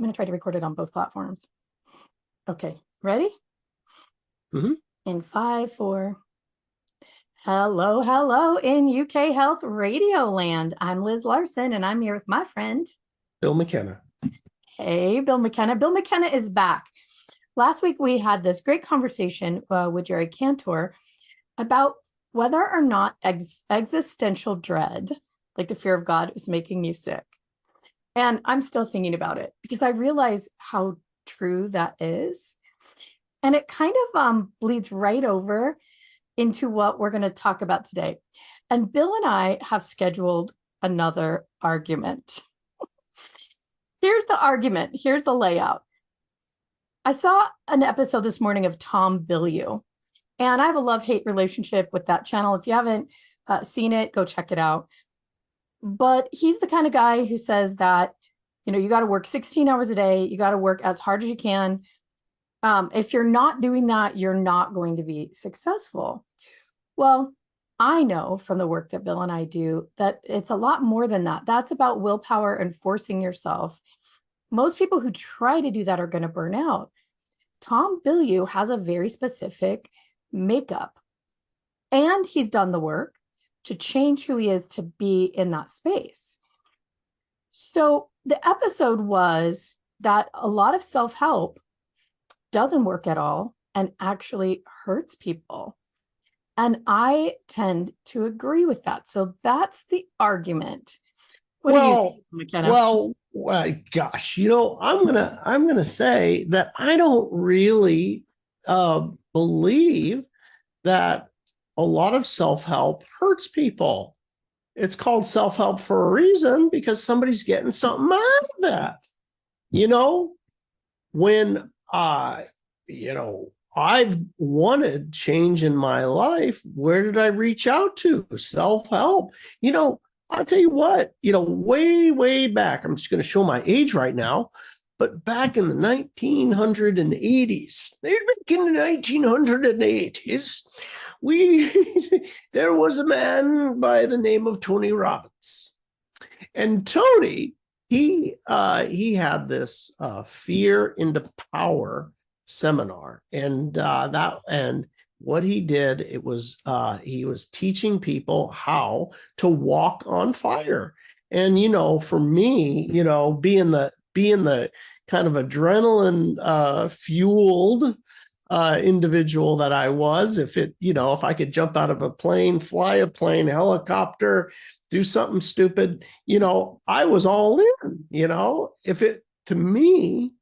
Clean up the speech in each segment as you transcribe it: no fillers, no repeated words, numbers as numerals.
I'm going to try to record it on both platforms. Okay, ready? Mm-hmm. In 5, 4. Hello, hello in UK Health Radio Land. I'm Liz Larson, and I'm here with my friend, Bill McKenna. Hey, Bill McKenna. Bill McKenna is back. Last week, we had this great conversation with Jerry Cantor about whether or not existential dread, like the fear of God, is making you sick. And I'm still thinking about it because I realize how true that is. And it kind of bleeds right over into what we're going to talk about today. And Bill and I have scheduled another argument. Here's the argument. Here's the layout. I saw an episode this morning of Tom Bilyeu, and I have a love-hate relationship with that channel. If you haven't seen it, go check it out. But he's the kind of guy who says that, you got to work 16 hours a day. You got to work as hard as you can. If you're not doing that, you're not going to be successful. Well, I know from the work that Bill and I do that it's a lot more than that. That's about willpower and forcing yourself. Most people who try to do that are going to burn out. Tom Bilyeu has a very specific makeup, and he's done the work to change who he is to be in that space. So the episode was that a lot of self-help doesn't work at all and actually hurts people. And I tend to agree with that. So that's the argument. What do you think, McKenna? Well, gosh, I'm gonna say that I don't really believe that a lot of self-help hurts people. It's called self-help for a reason, because somebody's getting something out of that. When I've wanted change in my life, where did I reach out to? Self-help. I'll tell you what, way, way back, I'm just going to show my age right now, but back in the 1980s, there was a man by the name of Tony Robbins. And Tony, he had this fear into power seminar, and what he did, he was teaching people how to walk on fire. And for me, being the kind of adrenaline fueled individual that I was, if I could jump out of a plane, fly a plane, helicopter, do something stupid, I was all in. If it, to me,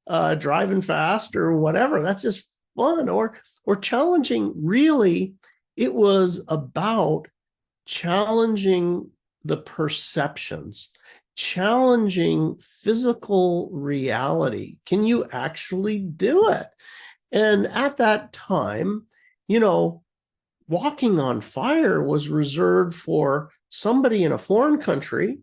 driving fast or whatever, that's just fun or challenging. Really, it was about challenging the perceptions, challenging physical reality. Can you actually do it? And at that time, walking on fire was reserved for somebody in a foreign country,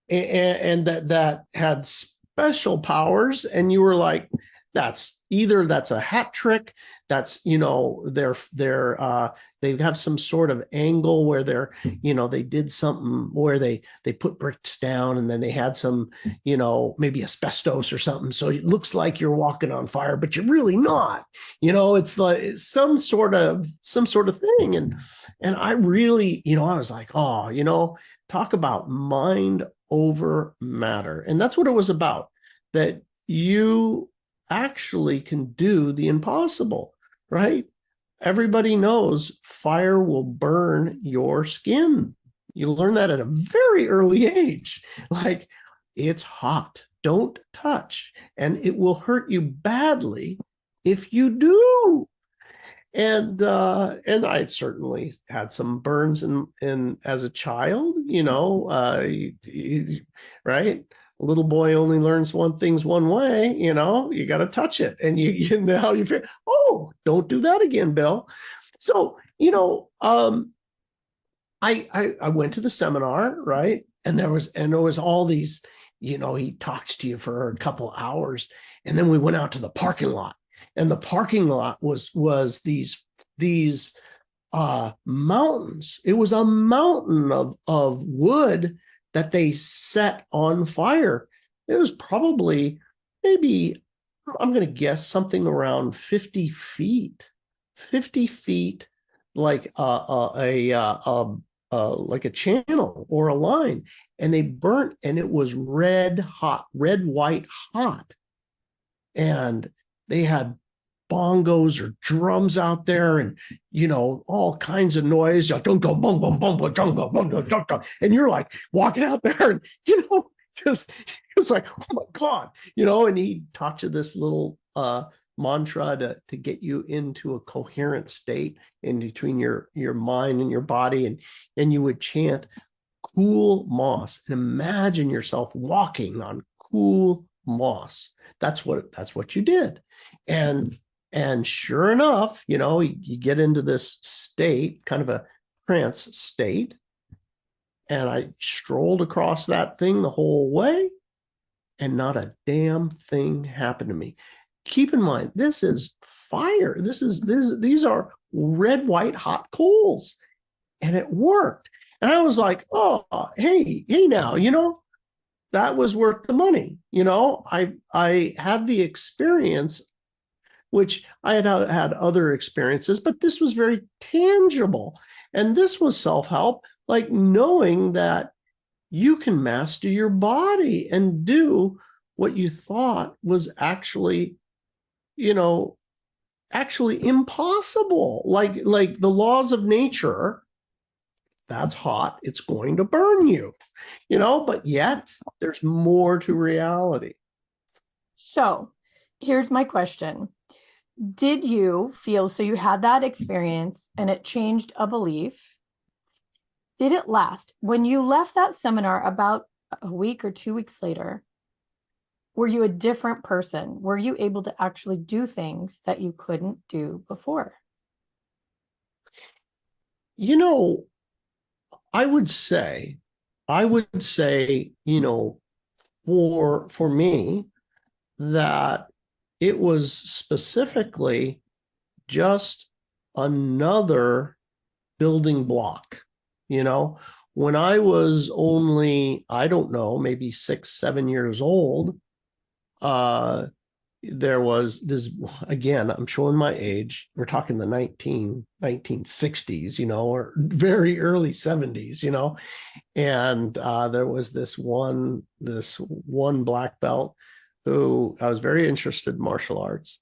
and that had special powers, and you were like, that's a hat trick, that's they have some sort of angle where they did something where they put bricks down, and then they had some maybe asbestos or something, so it looks like you're walking on fire, but you're really not. It's like some sort of thing. And I really, I was like, talk about mind over matter. And that's what it was about, that you actually can do the impossible, right? Everybody knows fire will burn your skin. You learn that at a very early age. Like, it's hot, don't touch, and it will hurt you badly if you do. And I certainly had some burns in as a child, right? A little boy only learns things one way, you got to touch it, and you feel, oh, don't do that again, Bill. So, I went to the seminar, right? And there was all these, he talks to you for a couple hours, and then we went out to the parking lot. And the parking lot was these mountains. It was a mountain of wood that they set on fire. it was probably maybe, I'm going to guess something around 50 feet, 50 feet, like like a channel or a line. And they burnt, and it was red hot, red, white hot. And they had bongos or drums out there, and all kinds of noise, like dun, dun, bung, bung, bung, bung, dun, dun, dun, dun, dun, dun. And you're like walking out there, and just it's like, oh my God, and he taught you this little mantra to get you into a coherent state in between your mind and your body, and you would chant cool moss, and imagine yourself walking on cool moss. That's what you did. And sure enough, you get into this state, kind of a trance state. And I strolled across that thing the whole way, and not a damn thing happened to me. Keep in mind, this is fire. These are red, white, hot coals. And it worked. And I was like, oh, hey now, that was worth the money. I had the experience, which I had other experiences, but this was very tangible. And this was self-help, like knowing that you can master your body and do what you thought was actually impossible. Like the laws of nature, that's hot, it's going to burn you, but yet there's more to reality. So here's my question. Did you feel, so you had that experience and it changed a belief? Did it last? When you left that seminar about a week or 2 weeks later, were you a different person? Were you able to actually do things that you couldn't do before? I would say, for me, that it was specifically just another building block. When I was only, I don't know, maybe 6, 7 years old, there was this, again, I'm showing my age, we're talking the 1960s, or very early 70s, and there was this one black belt who I was very interested in martial arts.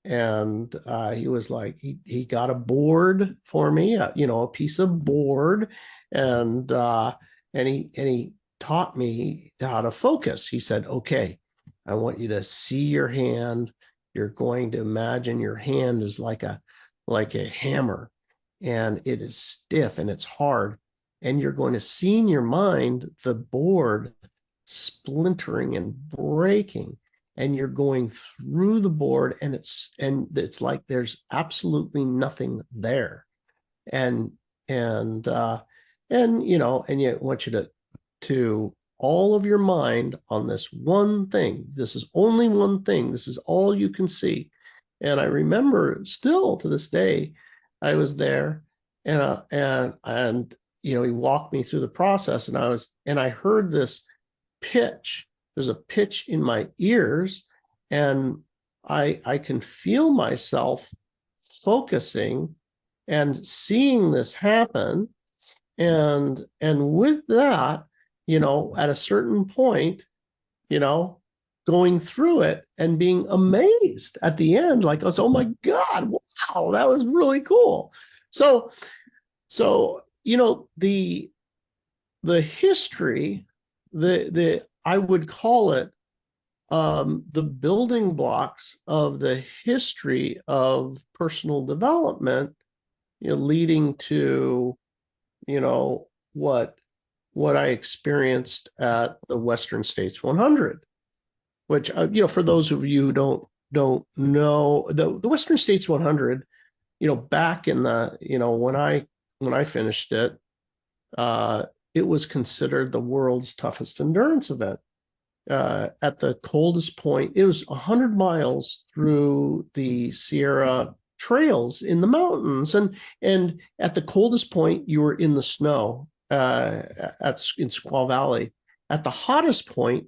And he was like, he got a board for me, a piece of board, and he taught me how to focus. He said, okay, I want you to see your hand. You're going to imagine your hand is like a hammer, and it is stiff and it's hard. And you're going to see in your mind the board splintering and breaking. And you're going through the board, and it's like there's absolutely nothing there. And you want you to all of your mind on this one thing. This is only one thing. This is all you can see. And I remember still to this day, I was there, and he walked me through the process, and I heard this pitch. There's a pitch in my ears, and I can feel myself focusing and seeing this happen. And with that, at a certain point, going through it and being amazed at the end, like, oh my God, wow, that was really cool. So the history, I would call it the building blocks of the history of personal development, leading to, what I experienced at the Western States 100, which, for those of you who don't know, the Western States 100, back in the, when I finished it, it was considered the world's toughest endurance event. At the coldest point, it was 100 miles through the Sierra trails in the mountains, and at the coldest point, you were in the snow in Squaw Valley. At the hottest point,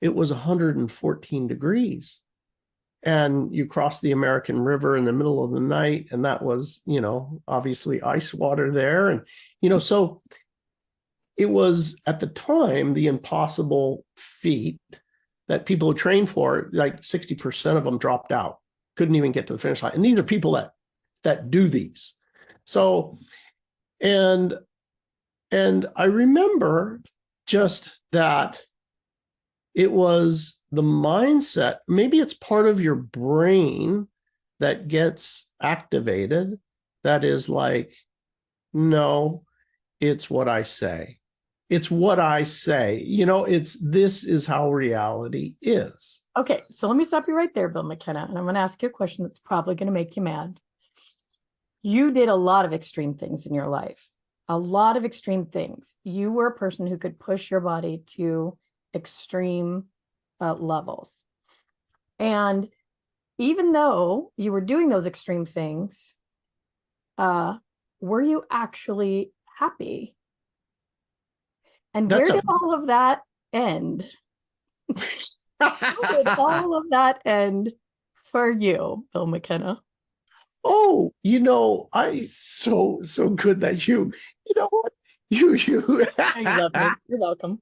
it was 114 degrees. And you cross the American River in the middle of the night, and that was, obviously ice water there. And, so it was at the time the impossible feat that people who trained for, like 60% of them dropped out, couldn't even get to the finish line. And these are people that do these. So, and I remember just that it was the mindset, maybe it's part of your brain that gets activated, that is like, no, it's what I say. It's what I say. This is how reality is. Okay, so let me stop you right there, Bill McKenna, and I'm going to ask you a question that's probably going to make you mad. You did a lot of extreme things in your life, a lot of extreme things. You were a person who could push your body to extreme levels. And even though you were doing those extreme things, were you actually happy? And where did all of that end? Where did all of that end for you, Bill McKenna? Oh, I so good that you know what? You I love me. You're welcome.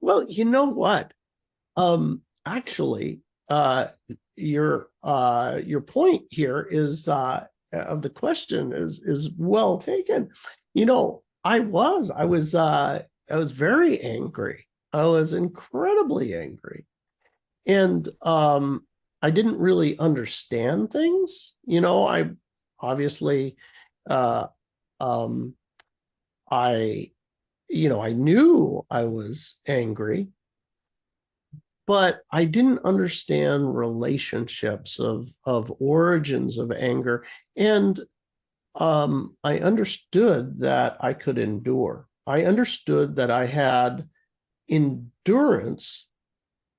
Well, you know what? Actually, your point here is of the question is well taken. I was very angry. I was incredibly angry. And I didn't really understand things. I obviously I knew I was angry, but I didn't understand relationships of origins of anger. And I understood that I could endure. I understood that I had endurance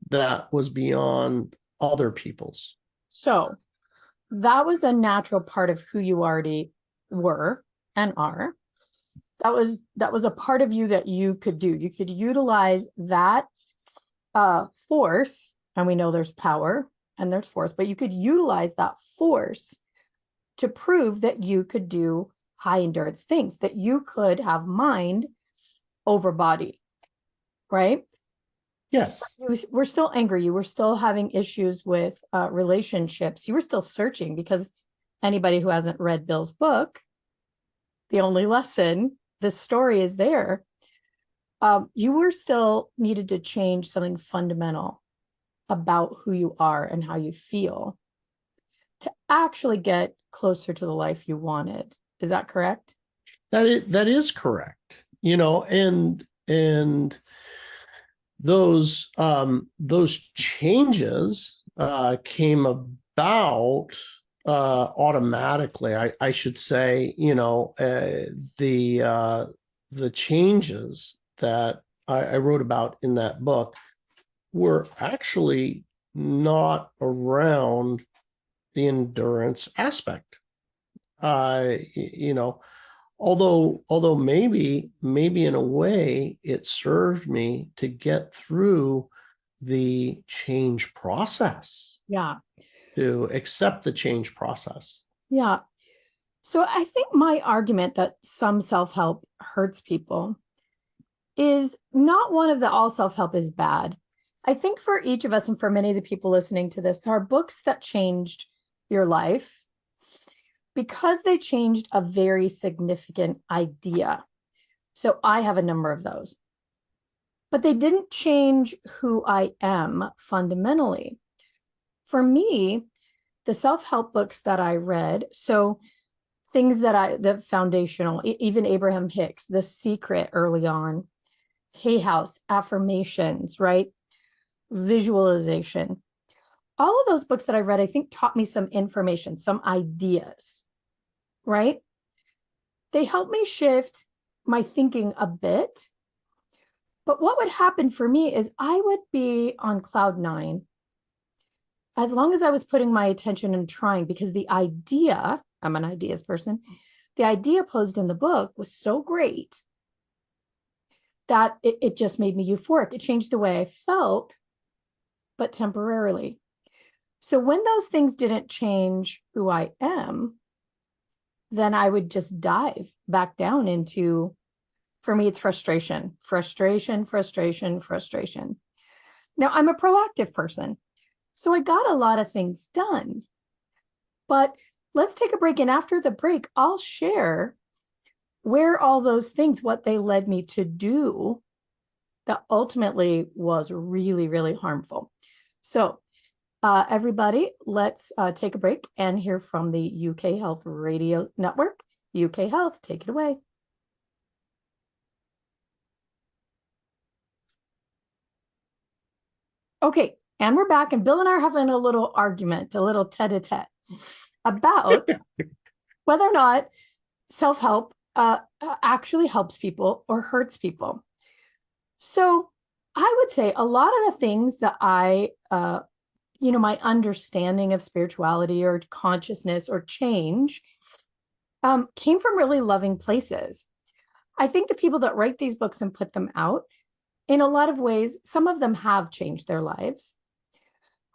that was beyond other people's. So that was a natural part of who you already were and are. That was a part of you that you could do. You could utilize that force, and we know there's power and there's force, but you could utilize that force to prove that you could do high endurance things, that you could have mind over body, right? Yes. You were still angry. You were still having issues with relationships. You were still searching, because anybody who hasn't read Bill's book, The Only Lesson, this story is there. You were still needed to change something fundamental about who you are and how you feel to actually get closer to the life you wanted. Is that correct? That is correct. And those changes came about automatically. I should say, the changes that I wrote about in that book were actually not around the endurance aspect. Although maybe in a way it served me to get through the change process. Yeah. To accept the change process. Yeah. So I think my argument that some self-help hurts people is not one of the all self-help is bad. I think for each of us and for many of the people listening to this, there are books that changed your life because they changed a very significant idea. So I have a number of those, but they didn't change who I am fundamentally. For me, the self-help books that I read, so things the foundational, even Abraham Hicks, The Secret early on, Hay House, affirmations, right? Visualization. All of those books that I read, I think taught me some information, some ideas, right? They helped me shift my thinking a bit. But what would happen for me is I would be on cloud nine as long as I was putting my attention and trying, because the idea, I'm an ideas person, the idea posed in the book was so great that it just made me euphoric. It changed the way I felt, but temporarily. So when those things didn't change who I am, then I would just dive back down into, for me, it's frustration. Now, I'm a proactive person, so I got a lot of things done. But let's take a break. And after the break, I'll share where all those things, what they led me to do that ultimately was really, really harmful. So everybody, let's take a break and hear from the UK Health Radio Network. UK Health, take it away. Okay, and we're back, and Bill and I are having a little argument, a little tete-a-tete about whether or not self-help actually helps people or hurts people. So I would say a lot of the things that I, my understanding of spirituality or consciousness or change came from really loving places. I think the people that write these books and put them out, in a lot of ways, some of them have changed their lives.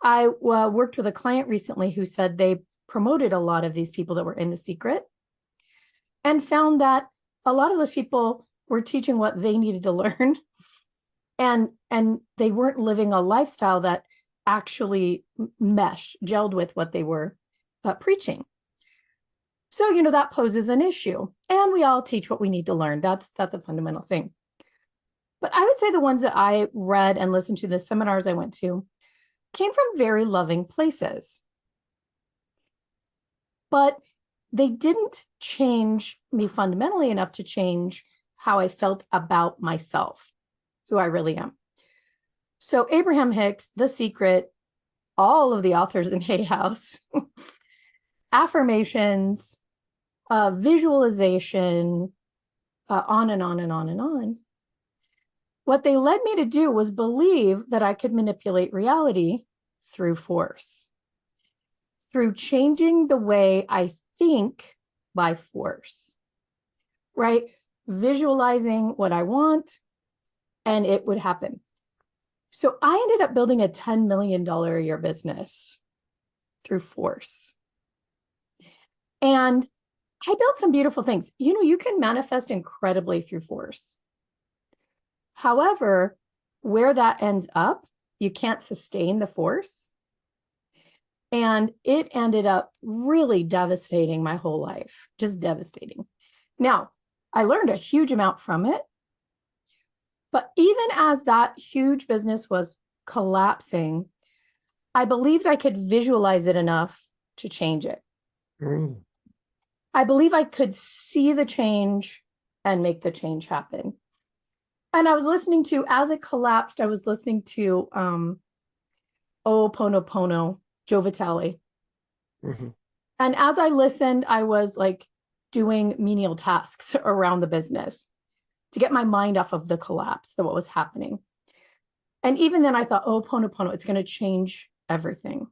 I worked with a client recently who said they promoted a lot of these people that were in The Secret and found that a lot of those people were teaching what they needed to learn, and they weren't living a lifestyle that actually gelled with what they were preaching. So, that poses an issue, and we all teach what we need to learn. That's a fundamental thing. But I would say the ones that I read and listened to, the seminars I went to, came from very loving places. But they didn't change me fundamentally enough to change how I felt about myself, who I really am. So Abraham Hicks, The Secret, all of the authors in Hay House, affirmations, visualization, on and on and on and on. What they led me to do was believe that I could manipulate reality through force, through changing the way I think by force, right? Visualizing what I want, and it would happen. So I ended up building a $10 million a year business through force. And I built some beautiful things. You can manifest incredibly through force. However, where that ends up, you can't sustain the force. And it ended up really devastating my whole life, just devastating. Now, I learned a huge amount from it. But even as that huge business was collapsing, I believed I could visualize it enough to change it. I believe I could see the change and make the change happen. And I was listening to, as it collapsed, I was listening to Ho'oponopono, Joe Vitale. Mm-hmm. And as I listened, I was like doing menial tasks around the business to get my mind off of the collapse, of what was happening. And even then I thought, Ho'oponopono, it's going to change everything.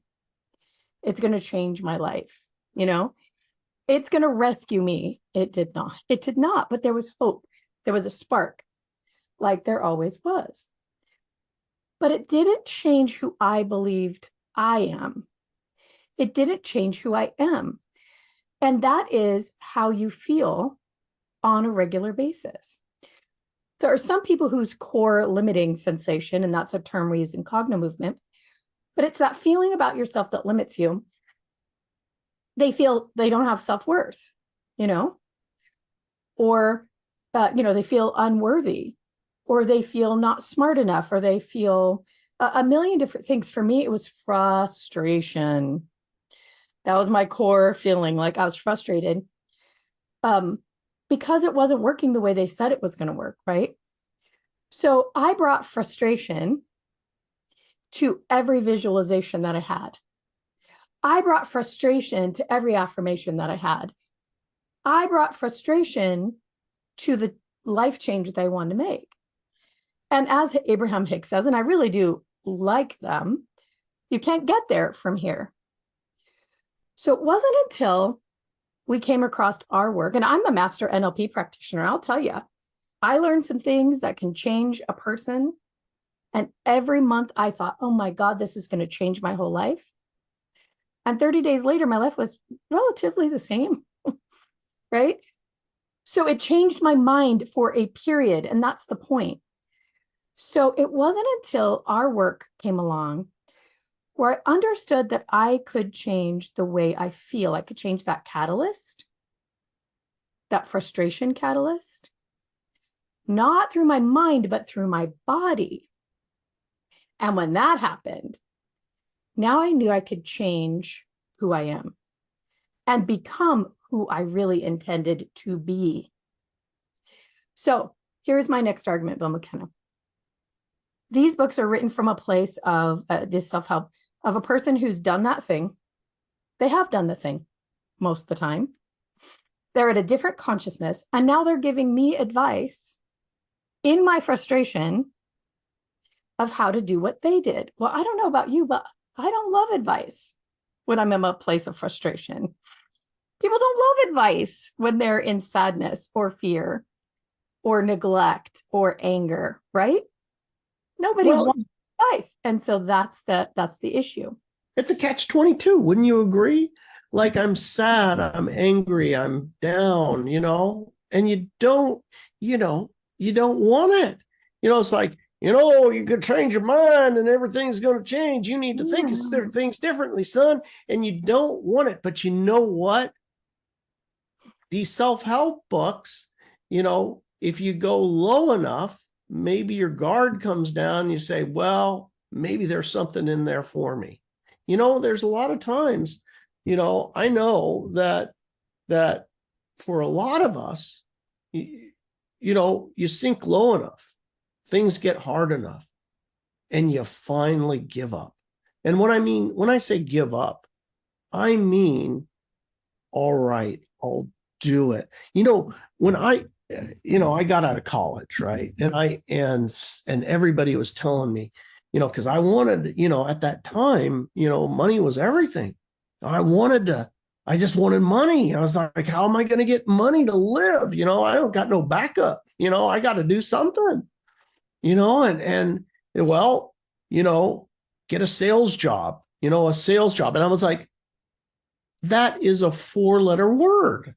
It's going to change my life. It's going to rescue me. It did not. It did not. But there was hope. There was a spark, like there always was. But it didn't change who I believed I am. It didn't change who I am. And that is how you feel on a regular basis. There are some people whose core limiting sensation, and that's a term we use in Cognomovement, but it's that feeling about yourself that limits you. They feel they don't have self-worth, or, they feel unworthy, or they feel not smart enough, or they feel a million different things. For me, it was frustration. That was my core feeling, like I was frustrated because it wasn't working the way they said it was going to work, right? So I brought frustration to every visualization that I had. I brought frustration to every affirmation that I had. I brought frustration to the life change that I wanted to make. And as Abraham Hicks says, and I really do like them, you can't get there from here. So it wasn't until we came across our work, and I'm a master NLP practitioner, I'll tell you, I learned some things that can change a person. And every month I thought, oh my God, this is going to change my whole life. And 30 days later, my life was relatively the same, right? So it changed my mind for a period. And that's the point. So it wasn't until our work came along where I understood that I could change the way I feel. I could change that catalyst, that frustration catalyst, not through my mind, but through my body. And when that happened, now I knew I could change who I am and become who I really intended to be. So here's my next argument, Bill McKenna. These books are written from a place of this self-help of a person who's done that thing. They have done the thing most of the time. They're at a different consciousness. And now they're giving me advice in my frustration of how to do what they did. Well, I don't know about you, but I don't love advice when I'm in a place of frustration. People don't love advice when they're in sadness or fear or neglect or anger, right? Nobody wants advice. And so that's the issue. It's a catch-22. Wouldn't you agree? Like, I'm sad, I'm angry, I'm down, and you don't want it. It's like, you could change your mind and everything's going to change. You need to think of things differently, son. And you don't want it. But you know what? These self-help books, if you go low enough, maybe your guard comes down and you say, well, maybe there's something in there for me. There's a lot of times, I know that for a lot of us, you sink low enough, things get hard enough, and you finally give up. And when I say give up, I mean, all right, I'll do it. When I got out of college, right? And everybody was telling me, because I wanted, at that time, money was everything. I just wanted money. I was like, how am I going to get money to live? I don't got no backup. I got to do something, and well, get a sales job. And I was like, that is a 4-letter word,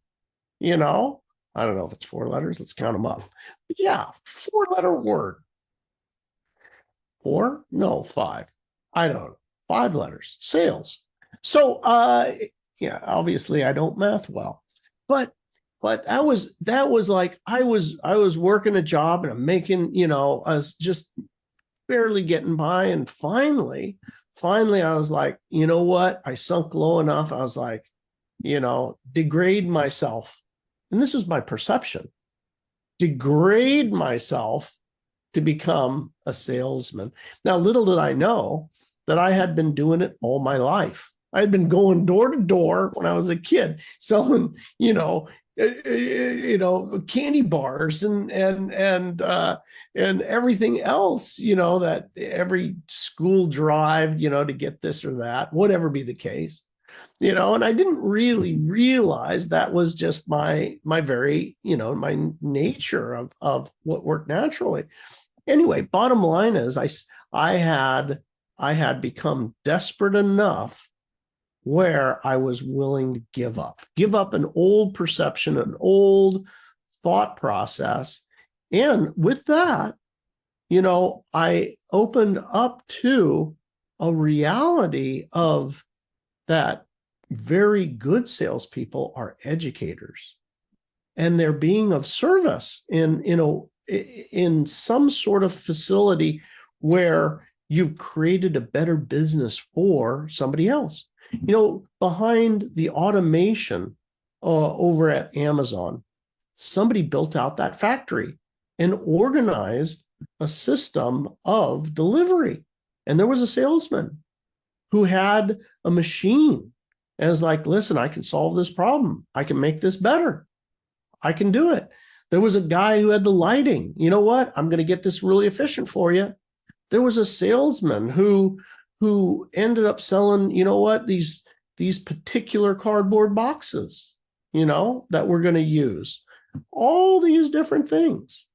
I don't know if it's 4 letters. Let's count them up. But yeah, 4-letter word. 4? No, 5. I don't know. 5 letters. Sales. So, obviously I don't math well, but that was like, I was working a job and I'm making, I was just barely getting by. And finally I was like, you know what? I sunk low enough. I was like, degrade myself. And this is my perception, degrade myself to become a salesman. Now, little did I know that I had been doing it all my life. I had been going door to door when I was a kid, selling, candy bars and everything else, that every school drive, to get this or that, whatever be the case. And I didn't really realize that was just my very, my nature of what worked naturally. Anyway, bottom line is I had become desperate enough where I was willing to give up an old perception, an old thought process. And with that, I opened up to a reality of that very good salespeople are educators, and they're being of service in some sort of facility where you've created a better business for somebody else. Behind the automation over at Amazon, somebody built out that factory and organized a system of delivery. And there was a salesman who had a machine and was like, listen, I can solve this problem. I can make this better. I can do it. There was a guy who had the lighting. You know what? I'm going to get this really efficient for you. There was a salesman who ended up selling, these particular cardboard boxes, that we're going to use. All these different things.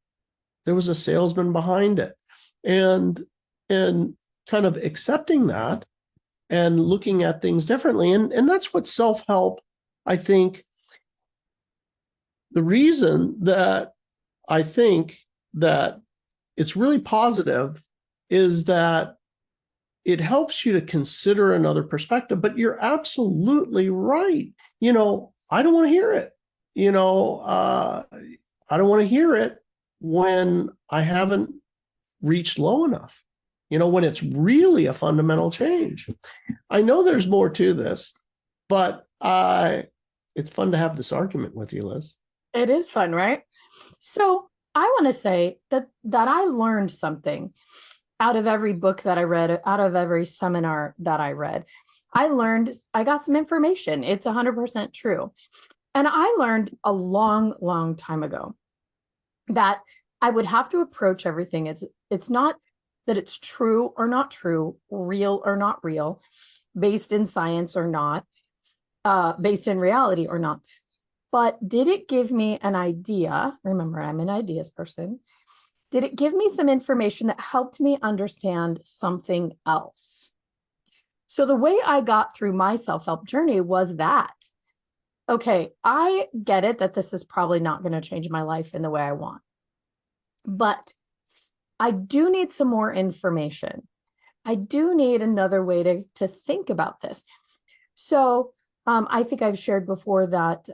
there was a salesman behind it. And kind of accepting that and looking at things differently. And that's what self-help, I think, the reason that I think that it's really positive is that it helps you to consider another perspective. But you're absolutely right. I don't want to hear it. I don't want to hear it when I haven't reached low enough, when it's really a fundamental change. I know there's more to this, but it's fun to have this argument with you, Liz. It is fun, right? So I want to say that I learned something out of every book that I read, out of every seminar that I read. I got some information. It's 100% true. And I learned a long, long time ago that I would have to approach everything. It's not that it's true or not true, real or not real, based in science or not, based in reality or not. But did it give me an idea? Remember, I'm an ideas person. Did it give me some information that helped me understand something else? So the way I got through my self-help journey was that, okay, I get it that this is probably not going to change my life in the way I want, but I do need some more information. I do need another way to think about this. So I think I've shared before that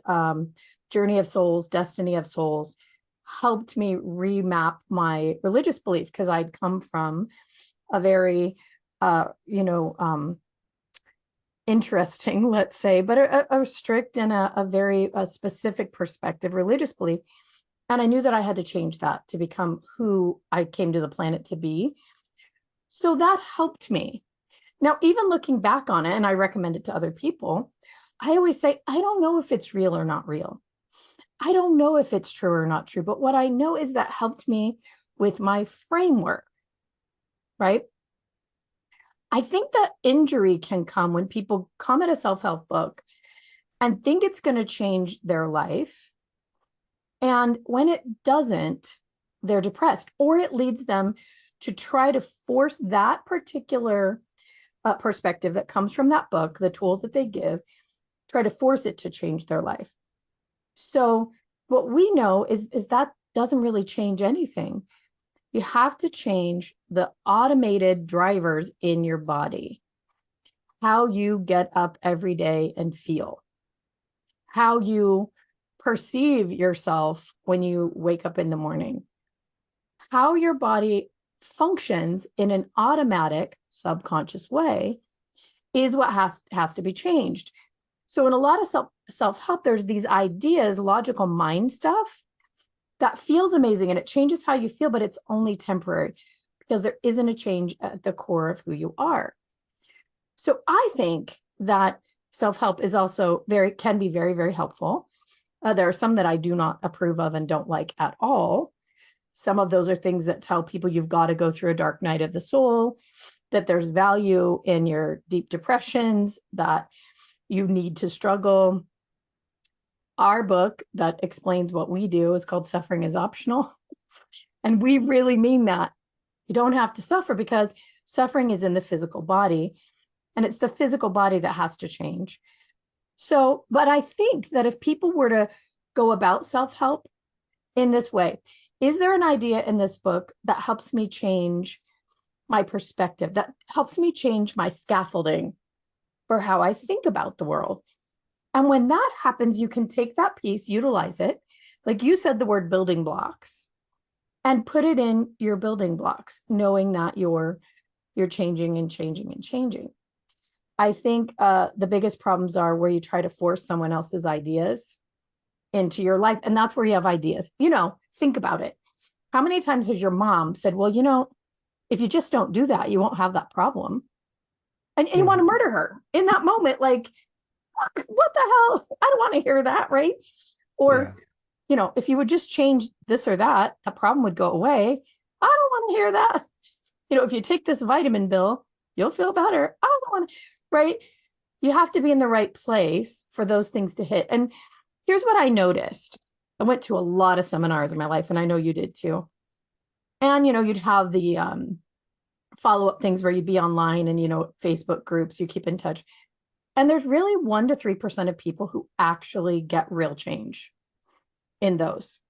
Journey of Souls, Destiny of Souls helped me remap my religious belief, because I'd come from a very, interesting, let's say, but a strict and a very specific perspective religious belief. And I knew that I had to change that to become who I came to the planet to be. So that helped me. Now, even looking back on it, and I recommend it to other people, I always say, I don't know if it's real or not real. I don't know if it's true or not true, but what I know is that helped me with my framework, right? I think that injury can come when people come at a self-help book and think it's going to change their life. And when it doesn't, they're depressed, or it leads them to try to force that particular perspective that comes from that book, the tools that they give, try to force it to change their life. So what we know is that doesn't really change anything. You have to change the automated drivers in your body, how you get up every day and feel, how you perceive yourself when you wake up in the morning, how your body functions in an automatic subconscious way is what has to be changed. So in a lot of self-help, there's these ideas, logical mind stuff that feels amazing and it changes how you feel, but it's only temporary because there isn't a change at the core of who you are. So I think that self-help is also can be very, very helpful. There are some that I do not approve of and don't like at all. Some of those are things that tell people you've got to go through a dark night of the soul, that there's value in your deep depressions, that you need to struggle. Our book that explains what we do is called Suffering is Optional. And we really mean that. You don't have to suffer because suffering is in the physical body, and it's the physical body that has to change. So, but I think that if people were to go about self-help in this way, is there an idea in this book that helps me change my perspective, that helps me change my scaffolding for how I think about the world? And when that happens, you can take that piece, utilize it, like you said, the word building blocks, and put it in your building blocks, knowing that you're changing and changing and changing. I think the biggest problems are where you try to force someone else's ideas into your life. And that's where you have ideas. Think about it. How many times has your mom said, well, if you just don't do that, you won't have that problem. And you want to murder her in that moment. Like, what the hell? I don't want to hear that, right? Or, if you would just change this or that, the problem would go away. I don't want to hear that. If you take this vitamin pill, you'll feel better. I don't want to, right? You have to be in the right place for those things to hit. And here's what I noticed. I went to a lot of seminars in my life, and I know you did too. And, you'd have the follow-up things where you'd be online and, Facebook groups, you keep in touch. And there's really 1 to 3% of people who actually get real change in those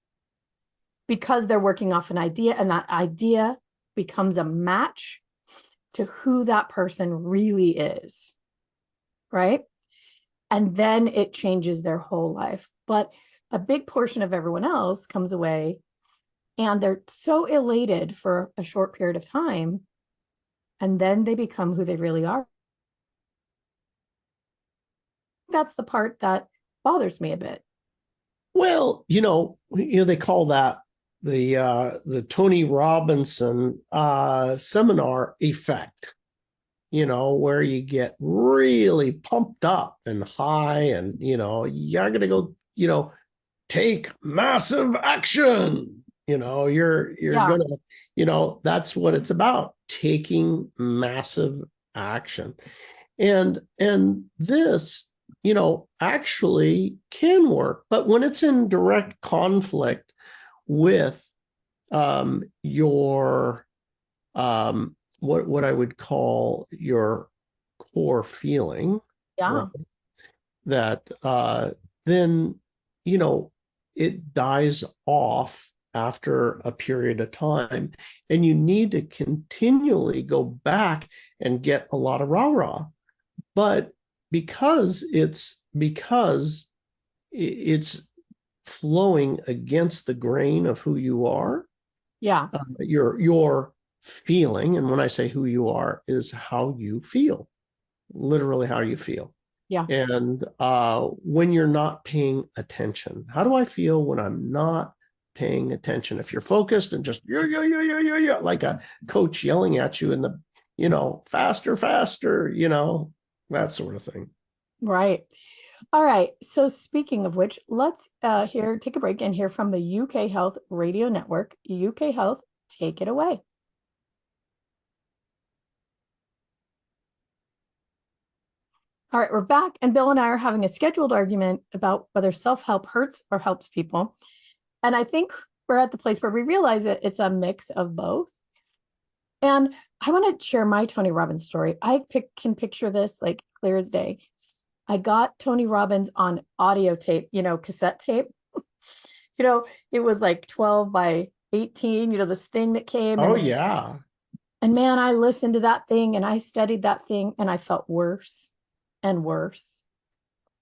because they're working off an idea, and that idea becomes a match to who that person really is, right? And then it changes their whole life. But a big portion of everyone else comes away and they're so elated for a short period of time, and then they become who they really are. That's the part that bothers me a bit. Well, they call that the Tony Robinson seminar effect, where you get really pumped up and high, and you're gonna go, take massive action. You're gonna, that's what it's about, taking massive action. And this, actually can work, but when it's in direct conflict with your what I would call your core feeling, Yeah. right, that then it dies off after a period of time, and you need to continually go back and get a lot of rah-rah. But because it's flowing against the grain of who you are, Yeah. your feeling, and when I say who you are, is how you feel, literally how you feel. Yeah. And when you're not paying attention, how do I feel when I'm not paying attention? If you're focused and just yeah, like a coach yelling at you in the, faster, that sort of thing. Right. All right. So speaking of which, let's take a break and hear from the UK Health Radio Network. UK Health, take it away. All right, we're back, and Bill and I are having a scheduled argument about whether self-help hurts or helps people. And I think we're at the place where we realize it's a mix of both. And I want to share my Tony Robbins story. I can picture this like clear as day. I got Tony Robbins on audio tape, cassette tape. It was like 12 by 18, this thing that came. Oh, yeah. And man, I listened to that thing and I studied that thing, and I felt worse and worse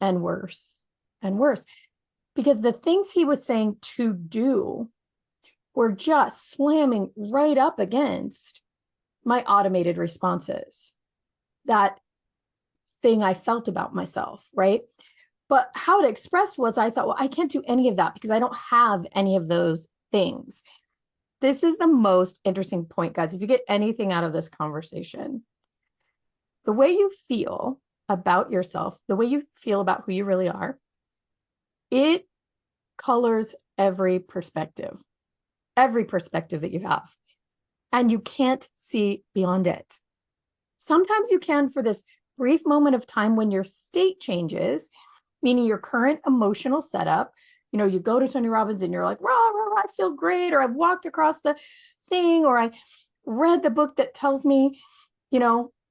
and worse and worse, because the things he was saying to do were just slamming right up against my automated responses, that thing I felt about myself, right? But how it expressed was, I thought, well, I can't do any of that because I don't have any of those things. This is the most interesting point, guys. If you get anything out of this conversation, the way you feel about yourself, the way you feel about who you really are, it colors every perspective that you have. And you can't see beyond it. Sometimes you can for this brief moment of time when your state changes, meaning your current emotional setup. You go to Tony Robbins and you're like, rah, rah, rah, I feel great, or I've walked across the thing, or I read the book that tells me,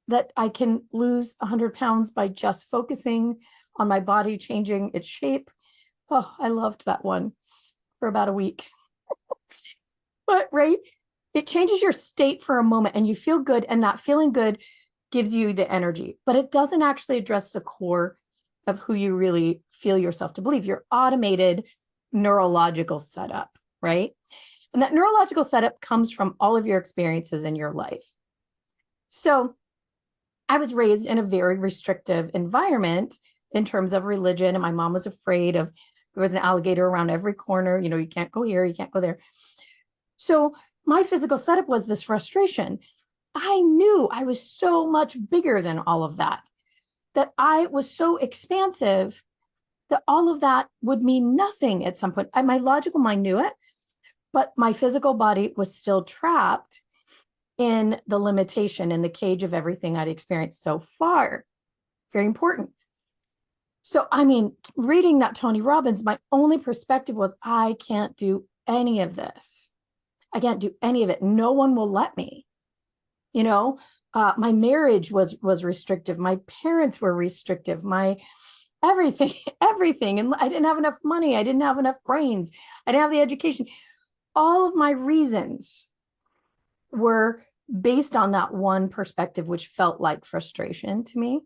that I can lose 100 pounds by just focusing on my body changing its shape. Oh, I loved that one for about a week. But right, it changes your state for a moment and you feel good, and that feeling good gives you the energy, but it doesn't actually address the core of who you really feel yourself to believe, your automated neurological setup, right? And that neurological setup comes from all of your experiences in your life. So I was raised in a very restrictive environment in terms of religion, and my mom was afraid of, there was an alligator around every corner, you can't go here, you can't go there. So my physical setup was this frustration. I knew I was so much bigger than all of that I was so expansive that all of that would mean nothing at some point. My logical mind knew it, but my physical body was still trapped in the limitation, in the cage of everything I'd experienced so far. Very important. So, reading that Tony Robbins, my only perspective was, I can't do any of this. I can't do any of it. No one will let me. You know, my marriage was restrictive. My parents were restrictive. My everything, everything. And I didn't have enough money. I didn't have enough brains. I didn't have the education. All of my reasons were based on that one perspective, which felt like frustration to me.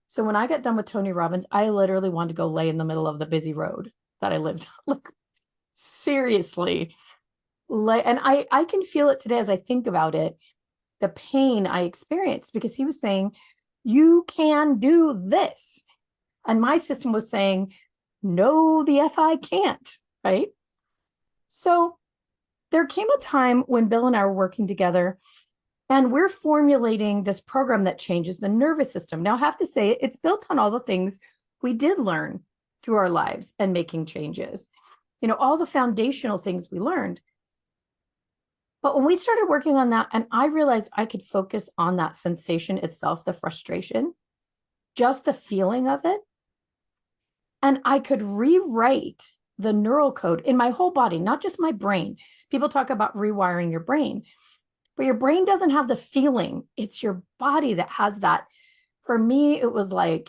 So when I got done with Tony Robbins, I literally wanted to go lay in the middle of the busy road that I lived on. Like, seriously. And I can feel it today as I think about it, the pain I experienced, because he was saying, you can do this. And my system was saying, no, the F I can't, right? So there came a time when Bill and I were working together, and we're formulating this program that changes the nervous system. Now, I have to say, it's built on all the things we did learn through our lives and making changes, you know, all the foundational things we learned. But when we started working on that, and I realized I could focus on that sensation itself, the frustration, just the feeling of it, and I could rewrite the neural code in my whole body, not just my brain. People talk about rewiring your brain, but your brain doesn't have the feeling. It's your body that has that. For me, it was like,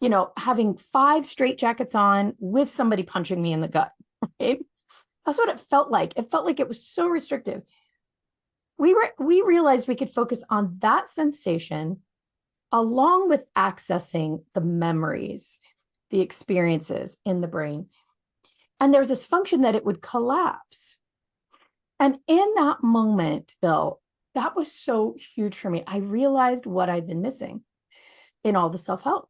you know, having 5 straitjackets on with somebody punching me in the gut, right? That's what it felt like. It felt like it was so restrictive. We realized we could focus on that sensation along with accessing the memories, the experiences in the brain. And there's this function that it would collapse. And in that moment, Bill, that was so huge for me. I realized what I'd been missing in all the self-help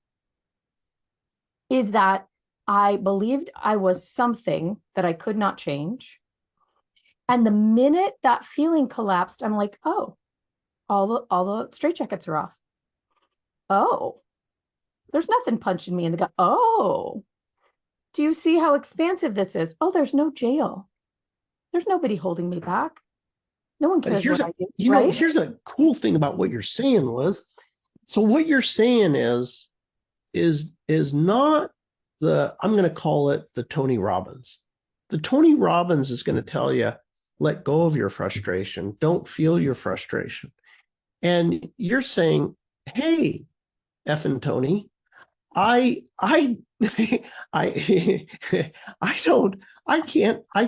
is that I believed I was something that I could not change. And the minute that feeling collapsed, I'm like, oh, all the straitjackets are off. Oh, there's nothing punching me in the gut. Oh, do you see how expansive this is? Oh, there's no jail. There's nobody holding me back. No one cares what I do. You know, here's a cool thing about what you're saying, Liz. So what you're saying is not I'm going to call it the Tony Robbins. The Tony Robbins is going to tell you, let go of your frustration. Don't feel your frustration. And you're saying, hey, effing Tony, I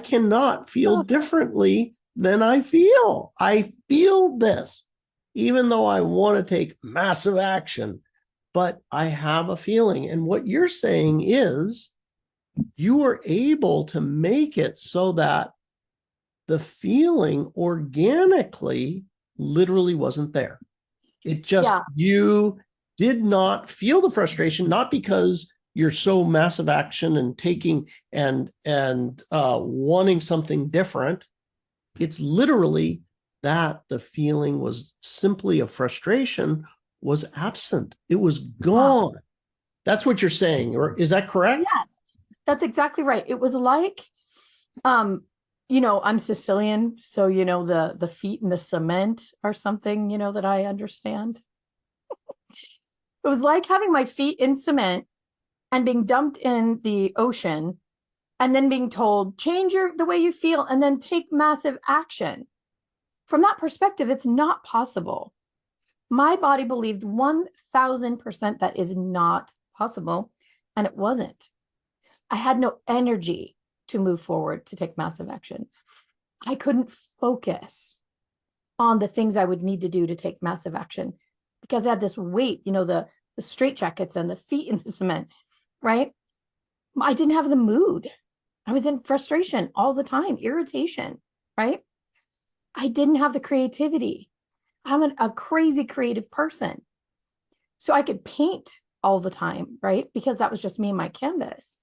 cannot feel differently than I feel. I feel this, even though I want to take massive action, but I have a feeling. And what you're saying is you were able to make it so that the feeling organically literally wasn't there. It just, you did not feel the frustration, not because you're so massive action and taking and wanting something different. It's literally that the feeling was simply of frustration was absent. It was gone. That's what you're saying, or is that correct? Yes, that's exactly right. It was like, you know, I'm Sicilian, so, you know, the feet in the cement are something, you know, that I understand. It was like having my feet in cement and being dumped in the ocean and then being told, change the way you feel and then take massive action. From that perspective, it's not possible. My body believed 1000% that is not possible, and it wasn't. I had no energy to move forward to take massive action. I couldn't focus on the things I would need to do to take massive action because I had this weight, you know, the straitjackets and the feet in the cement, right? I didn't have the mood. I was in frustration all the time, irritation, right? I didn't have the creativity. I'm a crazy creative person. So I could paint all the time, right? Because that was just me and my canvas.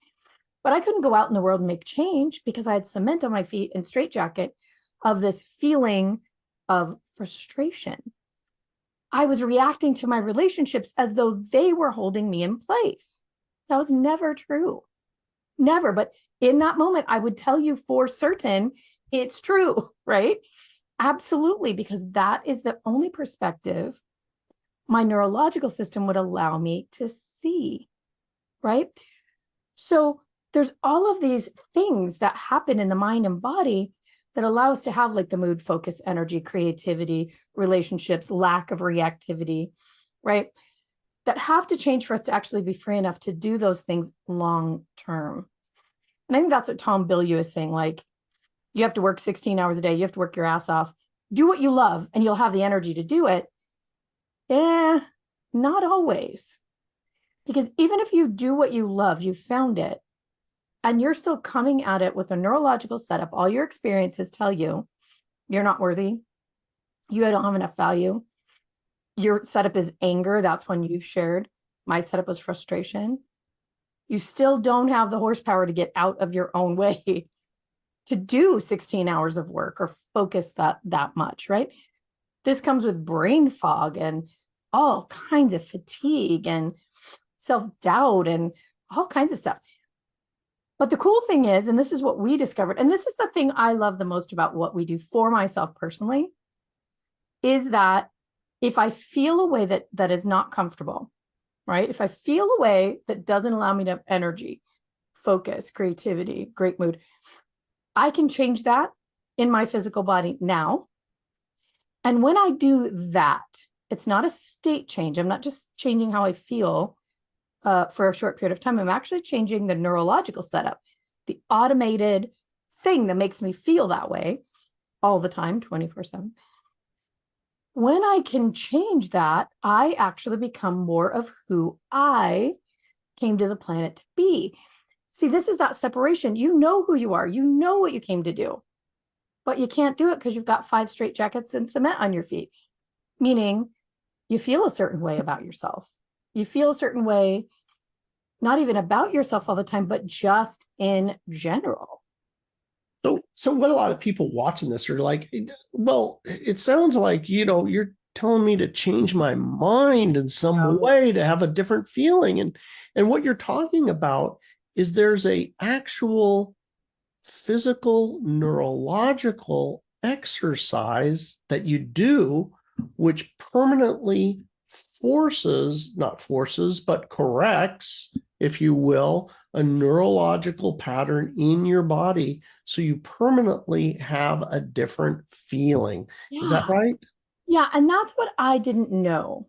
But I couldn't go out in the world and make change because I had cement on my feet and straitjacket of this feeling of frustration. I was reacting to my relationships as though they were holding me in place. That was never true. Never. But in that moment, I would tell you for certain it's true, right? Absolutely, because that is the only perspective my neurological system would allow me to see, right? So there's all of these things that happen in the mind and body that allow us to have like the mood, focus, energy, creativity, relationships, lack of reactivity, right? That have to change for us to actually be free enough to do those things long term. And I think that's what Tom Bilyeu is saying. Like, you have to work 16 hours a day. You have to work your ass off. Do what you love and you'll have the energy to do it. Not always. Because even if you do what you love, you found it, and you're still coming at it with a neurological setup, all your experiences tell you you're not worthy. You don't have enough value. Your setup is anger. That's one you've shared. My setup was frustration. You still don't have the horsepower to get out of your own way to do 16 hours of work or focus that much, right? This comes with brain fog and all kinds of fatigue and self-doubt and all kinds of stuff. But the cool thing is, and this is what we discovered, and this is the thing I love the most about what we do for myself personally, is that if I feel a way that is not comfortable, right? If I feel a way that doesn't allow me to have energy, focus, creativity, great mood, I can change that in my physical body now. And when I do that, it's not a state change. I'm not just changing how I feel for a short period of time. I'm actually changing the neurological setup, the automated thing that makes me feel that way all the time, 24/7. When I can change that, I actually become more of who I came to the planet to be. See, this is that separation. You know who you are. You know what you came to do, but you can't do it because you've got 5 straight jackets and cement on your feet, meaning you feel a certain way about yourself. You feel a certain way, not even about yourself all the time, but just in general. So what a lot of people watching this are like, well, it sounds like, you're telling me to change my mind in some way to have a different feeling. And what you're talking about is there's a actual physical neurological exercise that you do, which permanently not forces, but corrects, if you will, a neurological pattern in your body. So you permanently have a different feeling. Yeah. Is that right? Yeah. And that's what I didn't know.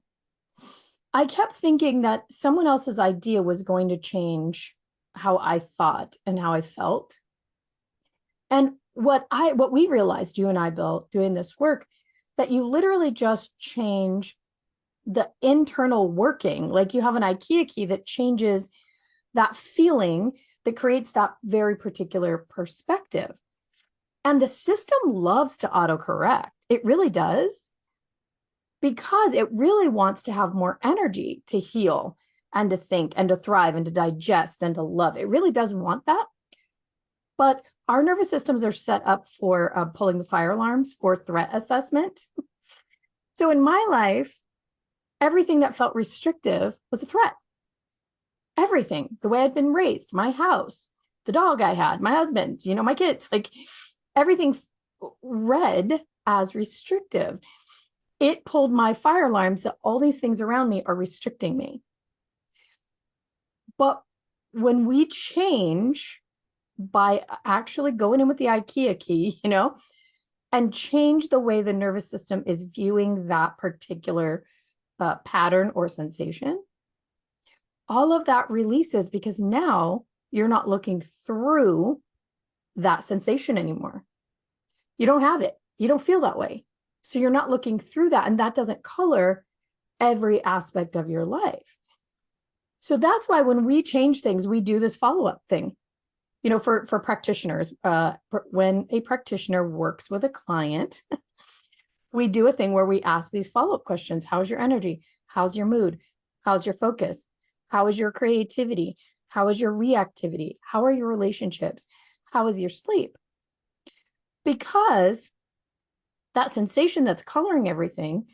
I kept thinking that someone else's idea was going to change how I thought and how I felt. And what we realized, you and I, Bill, doing this work, that you literally just change the internal working. Like you have an IKEA key that changes that feeling, that creates that very particular perspective. And the system loves to autocorrect. It really does, because it really wants to have more energy to heal and to think and to thrive and to digest and to love. It really does want that. But our nervous systems are set up for pulling the fire alarms for threat assessment. So in my life, everything that felt restrictive was a threat. Everything, the way I'd been raised, my house, the dog I had, my husband, my kids, like everything read as restrictive. It pulled my fire alarms that all these things around me are restricting me. But when we change by actually going in with the IKEA key, and change the way the nervous system is viewing that particular pattern or sensation, all of that releases, because now you're not looking through that sensation anymore. You don't have it. You don't feel that way. So you're not looking through that, and that doesn't color every aspect of your life. So that's why when we change things, we do this follow-up thing. For practitioners, when a practitioner works with a client, we do a thing where we ask these follow-up questions. How's your energy? How's your mood? How's your focus? How is your creativity? How is your reactivity? How are your relationships? How is your sleep? Because that sensation that's coloring everything,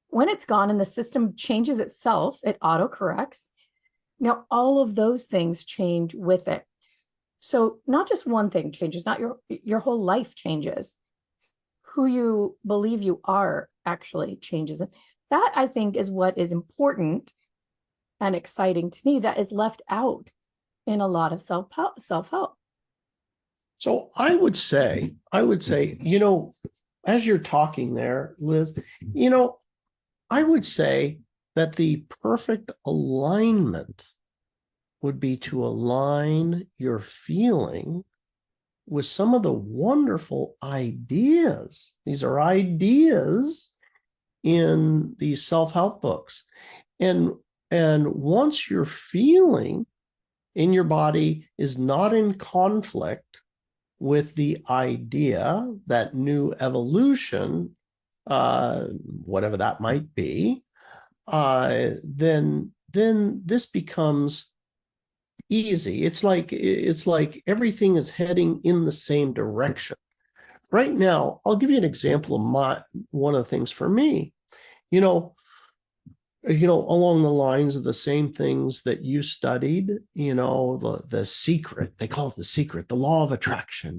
when it's gone and the system changes itself, it autocorrects. Now, all of those things change with it. So not just one thing changes, not your whole life changes. Who you believe you are actually changes. And that, I think, is what is important and exciting to me, that is left out in a lot of self-help. So I would say, as you're talking there, Liz, I would say that the perfect alignment would be to align your feeling with some of the wonderful ideas. These are ideas in these self-help books. And once your feeling in your body is not in conflict with the idea, that new evolution, whatever that might be, then this becomes easy. It's like everything is heading in the same direction. Right now, I'll give you an example of one of the things for me. You know, along the lines of the same things that you studied, the secret, they call it the secret, the law of attraction,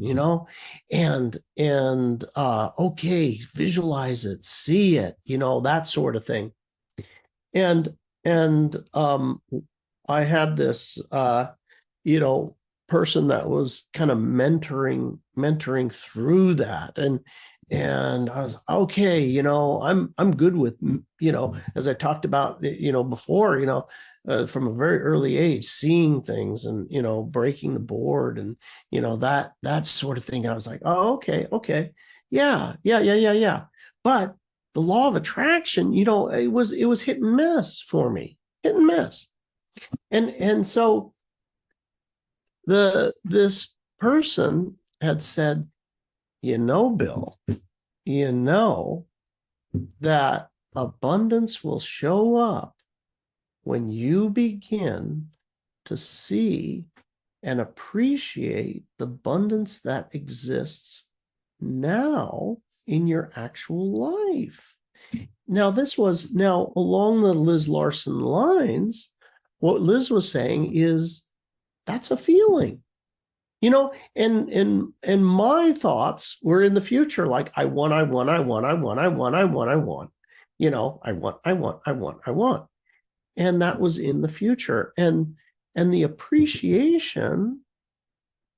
okay, visualize it, see it, that sort of thing. And I had this person that was kind of mentoring through that. And I was okay, I'm good with, as I talked about, before, from a very early age, seeing things and, breaking the board and, that sort of thing. And I was like, oh, okay. Yeah. But the law of attraction, it was hit and miss for me, hit and miss. And so this person had said, Bill, that abundance will show up when you begin to see and appreciate the abundance that exists now in your actual life. Now, this was along the Liz Larson lines. What Liz was saying is that's a feeling, and my thoughts were in the future, like I want. And that was in the future. And the appreciation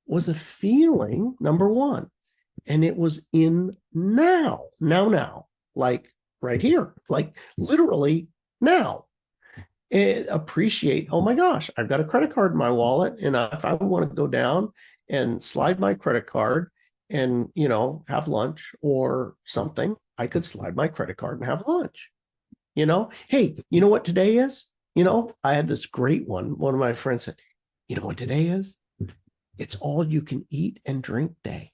was a feeling, number one. And it was in now, like right here, like literally now. Appreciate, oh my gosh, I've got a credit card in my wallet. And if I want to go down and slide my credit card and, have lunch or something, I could slide my credit card and have lunch. Hey, you know what today is? I had this great one. One of my friends said, you know what today is? It's all you can eat and drink day.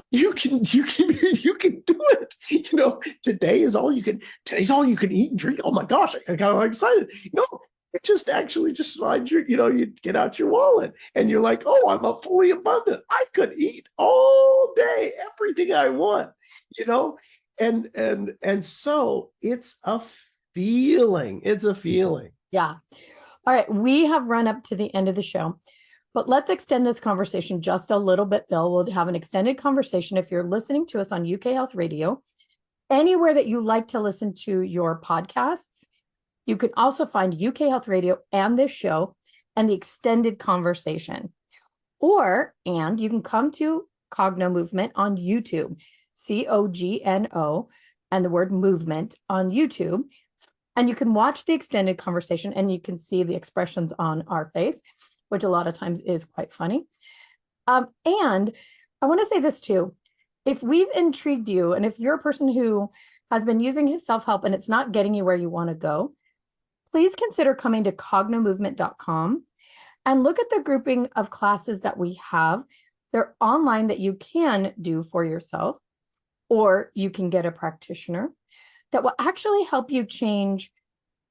You can do it. Today's all you can eat and drink. Oh my gosh, I got excited. It just actually just slides you get out your wallet and you're like, oh, I'm a fully abundant. I could eat all day, everything I want, and so it's a feeling. It's a feeling. Yeah. All right. We have run up to the end of the show, but let's extend this conversation just a little bit, Bill. We'll have an extended conversation. If you're listening to us on UK Health Radio, anywhere that you like to listen to your podcasts, you can also find UK Health Radio and this show and the extended conversation. And you can come to Cognomovement on YouTube, COGNO, and the word movement on YouTube. And you can watch the extended conversation and you can see the expressions on our face, which a lot of times is quite funny. And I want to say this too. If we've intrigued you, and if you're a person who has been using his self-help and it's not getting you where you want to go, please consider coming to cognomovement.com and look at the grouping of classes that we have. They're online that you can do for yourself, or you can get a practitioner that will actually help you change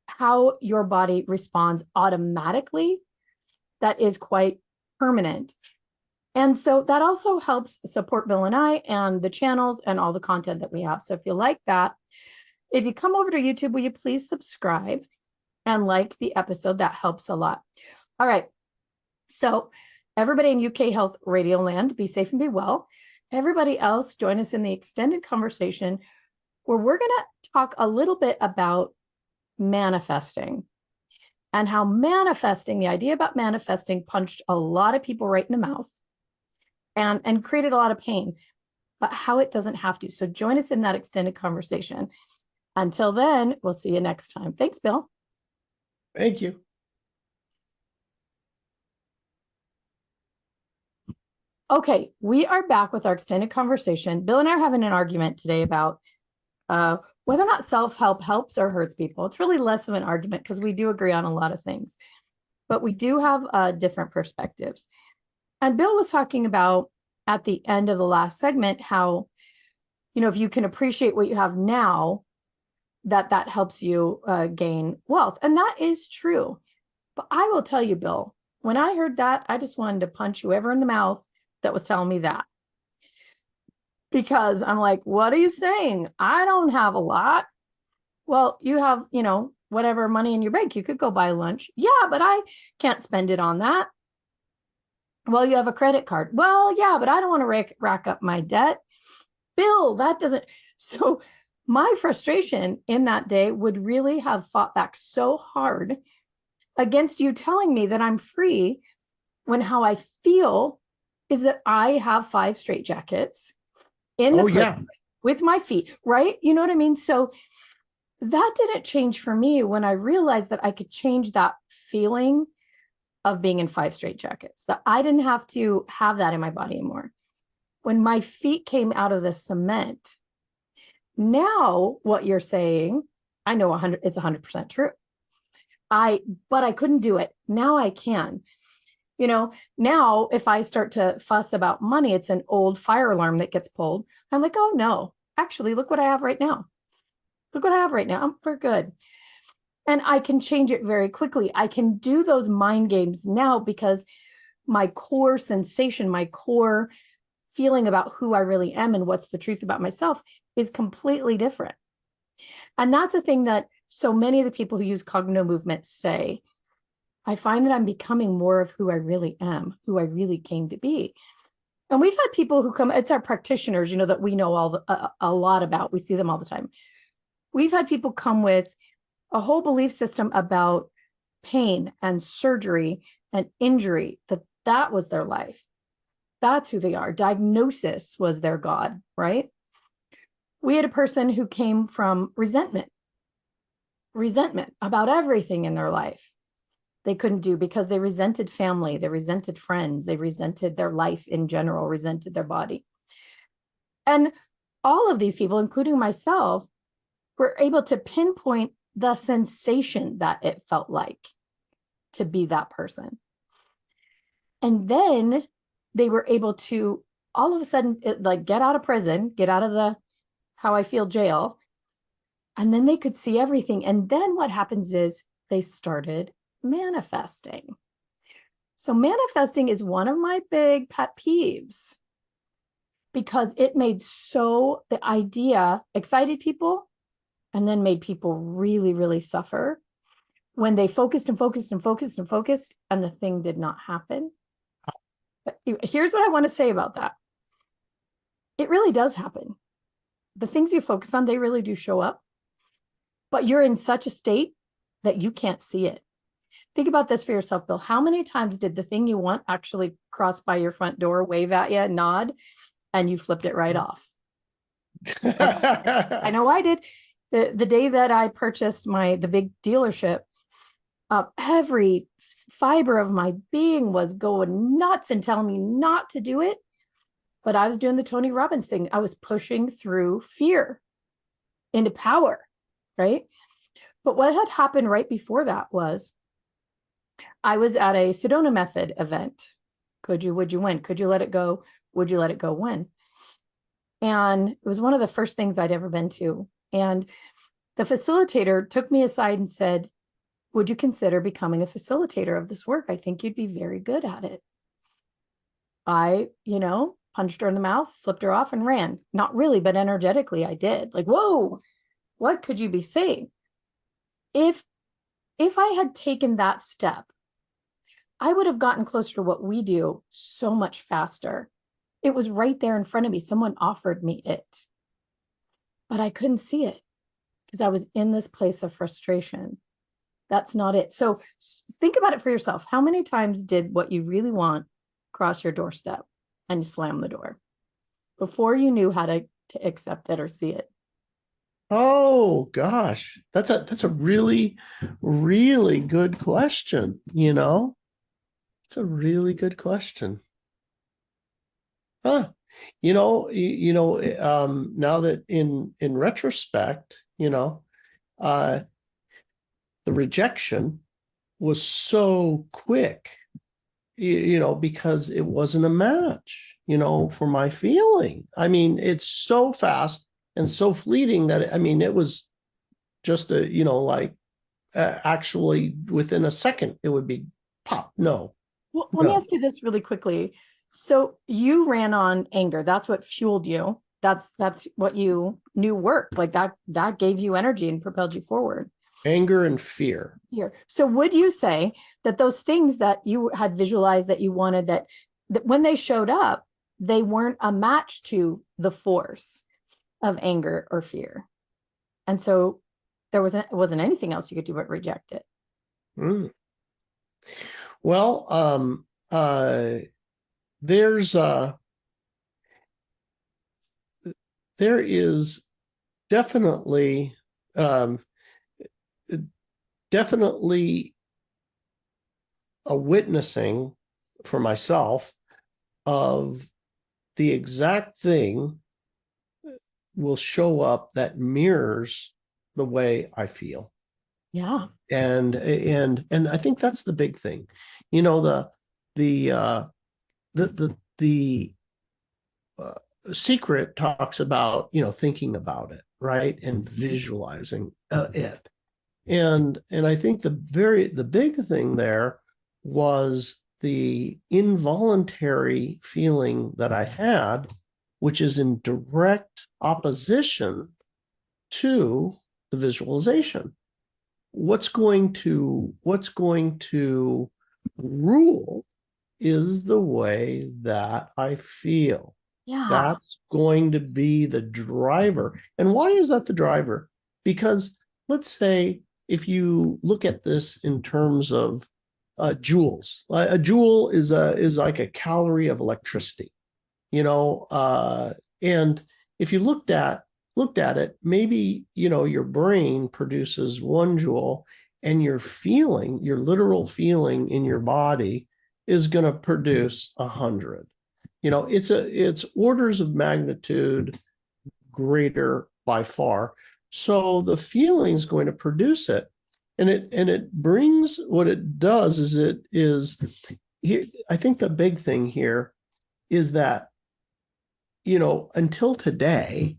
how your body responds automatically. That is quite permanent. And so that also helps support Bill and I and the channels and all the content that we have. So if you like that, if you come over to YouTube, will you please subscribe and like the episode? That helps a lot. All right. So everybody in UK Health Radio Land, be safe and be well. Everybody else, join us in the extended conversation where we're going to talk a little bit about manifesting and how the idea about manifesting punched a lot of people right in the mouth. and created a lot of pain, but how it doesn't have to. So join us in that extended conversation. Until then, we'll see you next time. Thanks, Bill. Thank you. Okay, we are back with our extended conversation. Bill and I are having an argument today about whether or not self-help helps or hurts people. It's really less of an argument because we do agree on a lot of things, but we do have different perspectives. And Bill was talking about at the end of the last segment how, if you can appreciate what you have now, that helps you gain wealth. And that is true. But I will tell you, Bill, when I heard that, I just wanted to punch whoever in the mouth that was telling me that. Because I'm like, what are you saying? I don't have a lot. Well, you have, whatever money in your bank, you could go buy lunch. Yeah, but I can't spend it on that. Well, you have a credit card. Well, yeah, but I don't want to rack up my debt. Bill, that doesn't. So my frustration in that day would really have fought back so hard against you telling me that I'm free when how I feel is that I have 5 straitjackets in the prison with my feet, right? You know what I mean? So that didn't change for me when I realized that I could change that feeling of being in 5 straitjackets, that I didn't have to have that in my body anymore. When my feet came out of the cement, now what you're saying, I know it's 100% true. But I couldn't do it. Now I can. Now if I start to fuss about money, it's an old fire alarm that gets pulled. I'm like, oh no, actually, look what I have right now. Look what I have right now. We're good. And I can change it very quickly. I can do those mind games now because my core sensation, my core feeling about who I really am and what's the truth about myself is completely different. And that's the thing that so many of the people who use Cognomovement say. I find that I'm becoming more of who I really am, who I really came to be. And we've had people who come, it's our practitioners, that we know a lot about. We see them all the time. We've had people come with a whole belief system about pain and surgery and injury, that was their life. That's who they are. Diagnosis was their God, right? We had a person who came from resentment about everything in their life. They couldn't do because they resented family, they resented friends, they resented their life in general, resented their body. And all of these people, including myself, were able to pinpoint the sensation that it felt like to be that person. And then they were able to all of a sudden get out of prison, get out of the how I feel jail. And then they could see everything. And then what happens is they started manifesting. So manifesting is one of my big pet peeves because it made the idea excited people and then made people really, really suffer when they focused and focused and focused and focused and the thing did not happen. But here's what I want to say about that. It really does happen. The things you focus on, they really do show up, but you're in such a state that you can't see it. Think about this for yourself, Bill. How many times did the thing you want actually cross by your front door, wave at you, nod, and you flipped it right off? I know I did. The day that I purchased the big dealership, every fiber of my being was going nuts and telling me not to do it. But I was doing the Tony Robbins thing. I was pushing through fear into power, right? But what had happened right before that was I was at a Sedona Method event. Would you win? Could you let it go? Would you let it go when? And it was one of the first things I'd ever been to. And the facilitator took me aside and said, would you consider becoming a facilitator of this work? I think you'd be very good at it. I, punched her in the mouth, flipped her off and ran. Not really, but energetically I did. Like, whoa, what could you be saying? If I had taken that step, I would have gotten closer to what we do so much faster. It was right there in front of me. Someone offered me it, but I couldn't see it because I was in this place of frustration. That's not it. So think about it for yourself. How many times did what you really want cross your doorstep? and you slammed the door before you knew how to accept it or see it? Oh gosh, that's a really, really good question. It's a really good question. Huh. Now that in retrospect, uh, the rejection was so quick, because it wasn't a match, for my feeling. I mean, it's so fast and so fleeting that, I mean, it was just actually within a second, it would be pop. No, Well, let me no. ask you this really quickly. So you ran on anger. That's what fueled you. That's what you knew worked. Like that gave you energy and propelled you forward. Anger and fear. Here. So would you say that those things that you had visualized that you wanted, that when they showed up, they weren't a match to the force of anger or fear? And so there wasn't anything else you could do but reject it. Mm. Well, there's there is definitely um, definitely a witnessing for myself of the exact thing will show up that mirrors the way I feel. Yeah. And I think that's the big thing. The the uh, secret talks about, thinking about it, right, and visualizing it. And I think the big thing there was the involuntary feeling that I had, which is in direct opposition to the visualization. What's going to rule is the way that I feel. Yeah. That's going to be the driver. And why is that the driver? Because let's say if you look at this in terms of joules, a joule is like a calorie of electricity, and if you looked at it, maybe your brain produces 1 joule, and your literal feeling in your body is going to produce 100. It's orders of magnitude greater by far. So the feeling is going to produce it. And it brings, what it does is I think the big thing here is that, until today,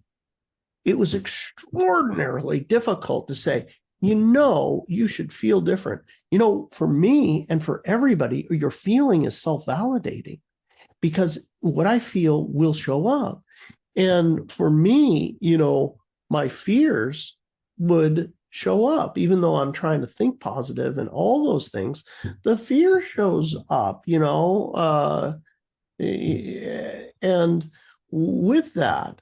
it was extraordinarily difficult to say, you should feel different. For me and for everybody, your feeling is self-validating, because what I feel will show up. And for me, my fears would show up, even though I'm trying to think positive and all those things. The fear shows up, and with that,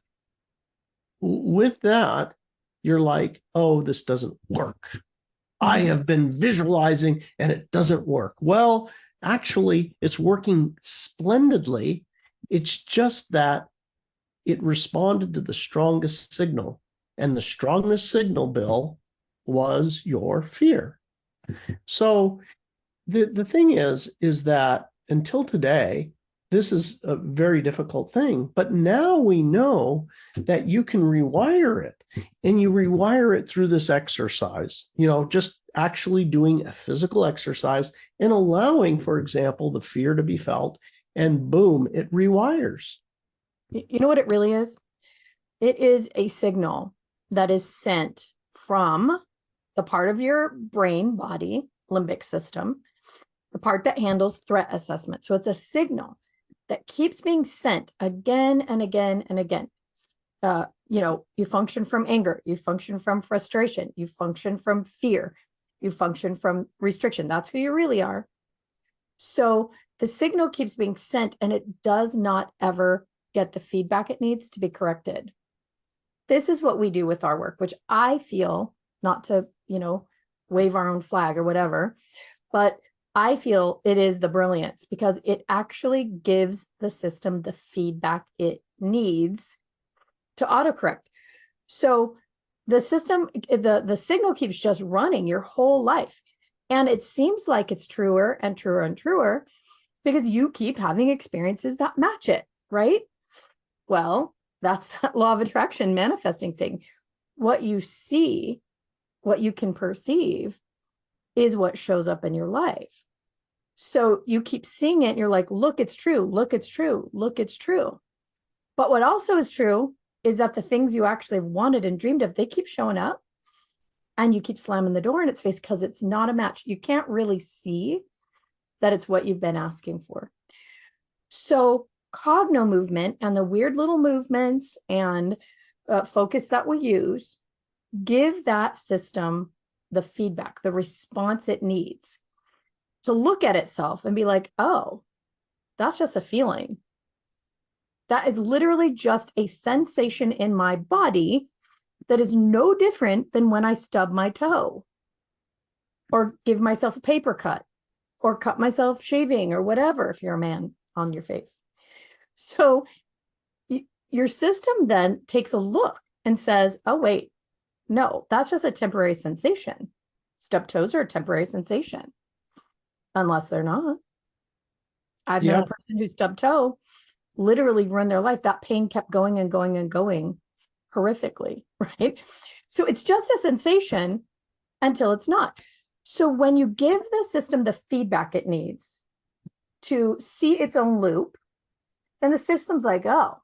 with that, you're like, oh, this doesn't work. I have been visualizing and it doesn't work. Well, actually, it's working splendidly. It's just that it responded to the strongest signal. And the strongest signal, Bill, was your fear. So the thing is that until today, this is a very difficult thing. But now we know that you can rewire it, and you rewire it through this exercise, just actually doing a physical exercise and allowing, for example, the fear to be felt, and boom, it rewires. You know what it really is? It is a signal that is sent from the part of your brain, body, limbic system, the part that handles threat assessment. So it's a signal that keeps being sent again and again and again. You function from anger, you function from frustration, you function from fear, you function from restriction. That's who you really are. So the signal keeps being sent, and it does not ever get the feedback it needs to be corrected. This is what we do with our work, which I feel, not to, wave our own flag or whatever, but I feel it is the brilliance because it actually gives the system the feedback it needs to autocorrect. So the system, the signal keeps just running your whole life. And it seems like it's truer and truer and truer because you keep having experiences that match it, right? Well, that's that law of attraction manifesting thing. What you see, what you can perceive is what shows up in your life. So you keep seeing it and you're like, look, it's true. Look, it's true. Look, it's true. But what also is true is that the things you actually wanted and dreamed of, they keep showing up and you keep slamming the door in its face because it's not a match. You can't really see that it's what you've been asking for. So Cognomovement and the weird little movements and focus that we use give that system the feedback, the response it needs to look at itself and be like, oh, that's just a feeling. That is literally just a sensation in my body that is no different than when I stub my toe or give myself a paper cut or cut myself shaving or whatever, if you're a man, on your face. So your system then takes a look and says, oh, wait, no, that's just a temporary sensation. Stub toes are a temporary sensation, unless they're not. I've known a person who stubbed toe literally ruined their life. That pain kept going and going and going horrifically, right? So it's just a sensation until it's not. So when you give the system the feedback it needs to see its own loop, then the system's like, oh,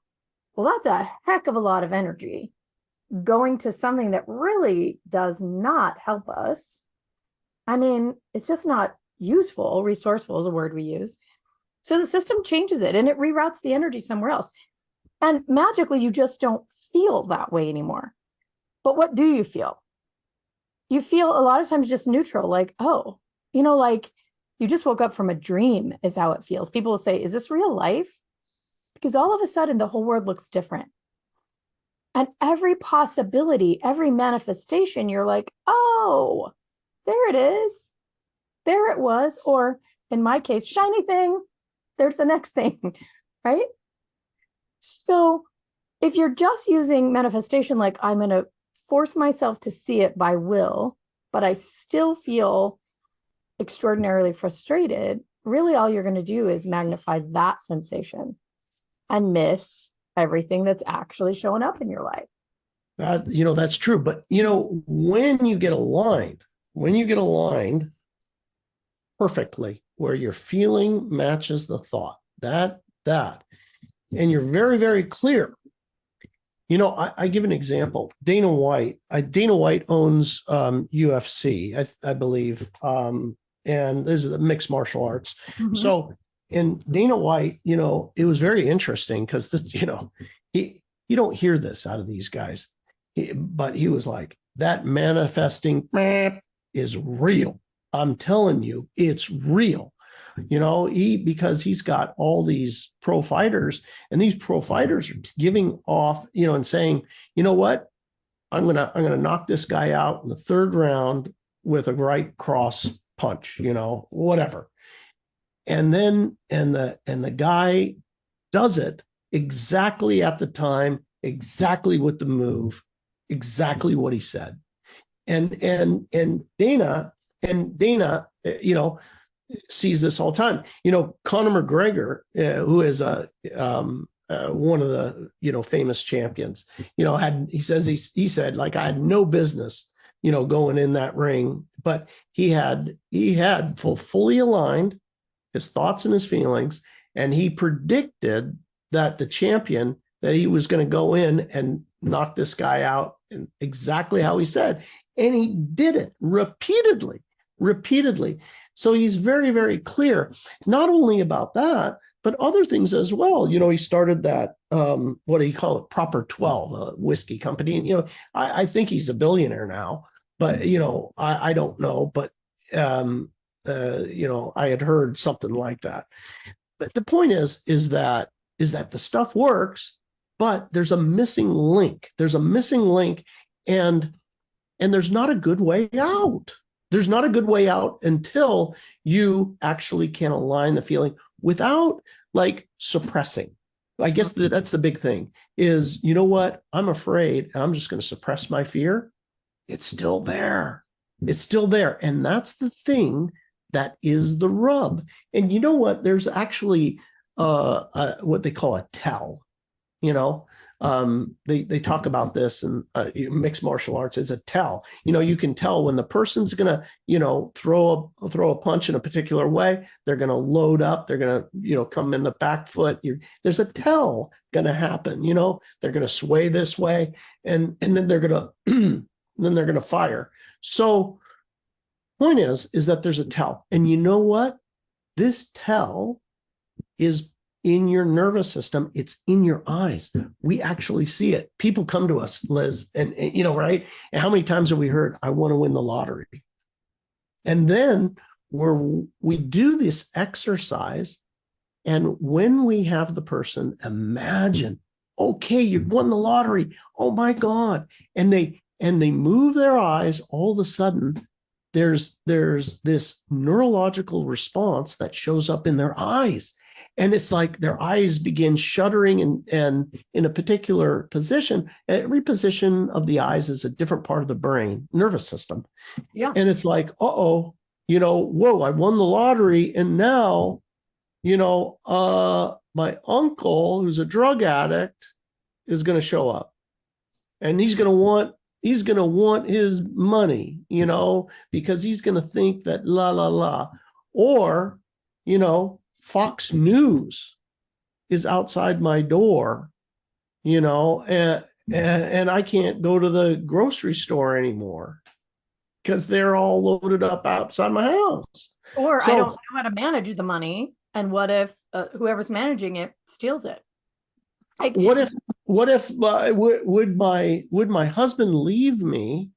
well, that's a heck of a lot of energy going to something that really does not help us. I mean, it's just not useful. Resourceful is a word we use. So the system changes it and it reroutes the energy somewhere else. And magically, you just don't feel that way anymore. But what do you feel? You feel a lot of times just neutral, like, oh, like you just woke up from a dream is how it feels. People will say, is this real life? Because all of a sudden the whole world looks different. And every possibility, every manifestation, you're like, oh, there it is. There it was. Or in my case, shiny thing. There's the next thing, right? So if you're just using manifestation, like I'm going to force myself to see it by will, but I still feel extraordinarily frustrated, really all you're going to do is magnify that sensation and miss everything that's actually showing up in your life. That's true. But, when you get aligned perfectly, where your feeling matches the thought, that, and you're very, very clear. I give an example. Dana White owns UFC, I believe. And this is mixed martial arts. Mm-hmm. So, and Dana White, it was very interesting because this, you don't hear this out of these guys, but he was like, that manifesting is real. I'm telling you, it's real. Because he's got all these pro fighters, and these pro fighters are giving off, and saying, you know what, I'm gonna knock this guy out in the third round with a right cross punch, whatever. And then the guy does it exactly at the time, exactly with the move, exactly what he said. And Dana, sees this all the time. Conor McGregor, who is one of the famous champions, he said like, I had no business going in that ring, but he had fully aligned his thoughts and his feelings, and he predicted that the champion, that he was going to go in and knock this guy out, and exactly how he said, and he did it repeatedly. So he's very, very clear, not only about that, but other things as well. He started that, what do you call it? Proper 12, a whiskey company. And, I think he's a billionaire now, but, I don't know, but, I had heard something like that. But the point is that the stuff works, but there's a missing link. And there's not a good way out. There's not a good way out until you actually can align the feeling without like suppressing. I guess that's the big thing is, you know what? I'm afraid and I'm just going to suppress my fear. It's still there. It's still there. And that's the thing that is the rub. And you know what? There's actually what they call a tell, you know, they talk about this in mixed martial arts as a tell. You know, you can tell when the person's gonna, you know, throw a punch in a particular way. They're gonna load up. They're gonna, you know, come in the back foot. There's a tell gonna happen. You know, they're gonna sway this way, and then they're gonna then they're gonna fire. So, point is that there's a tell, and you know what? This tell is in your nervous system. It's in your eyes. We actually see it. People come to us, Liz, and you know, right? And how many times have we heard, I want to win the lottery? And then we do this exercise. And when we have the person imagine, okay, you won the lottery. Oh my God. And they move their eyes, all of a sudden, there's this neurological response that shows up in their eyes. And it's like their eyes begin shuddering and in a particular position. Every position of the eyes is a different part of the brain, nervous system. Yeah. And it's like, uh-oh, you know, whoa, I won the lottery. And now, you know, my uncle, who's a drug addict, is going to show up. And he's going to want his money, you know, because he's going to think that la, la, la. Or, you know, Fox News is outside my door, you know, and I can't go to the grocery store anymore because they're all loaded up outside my house. Or I don't know how to manage the money. And what if whoever's managing it steals it? What if would my husband leave me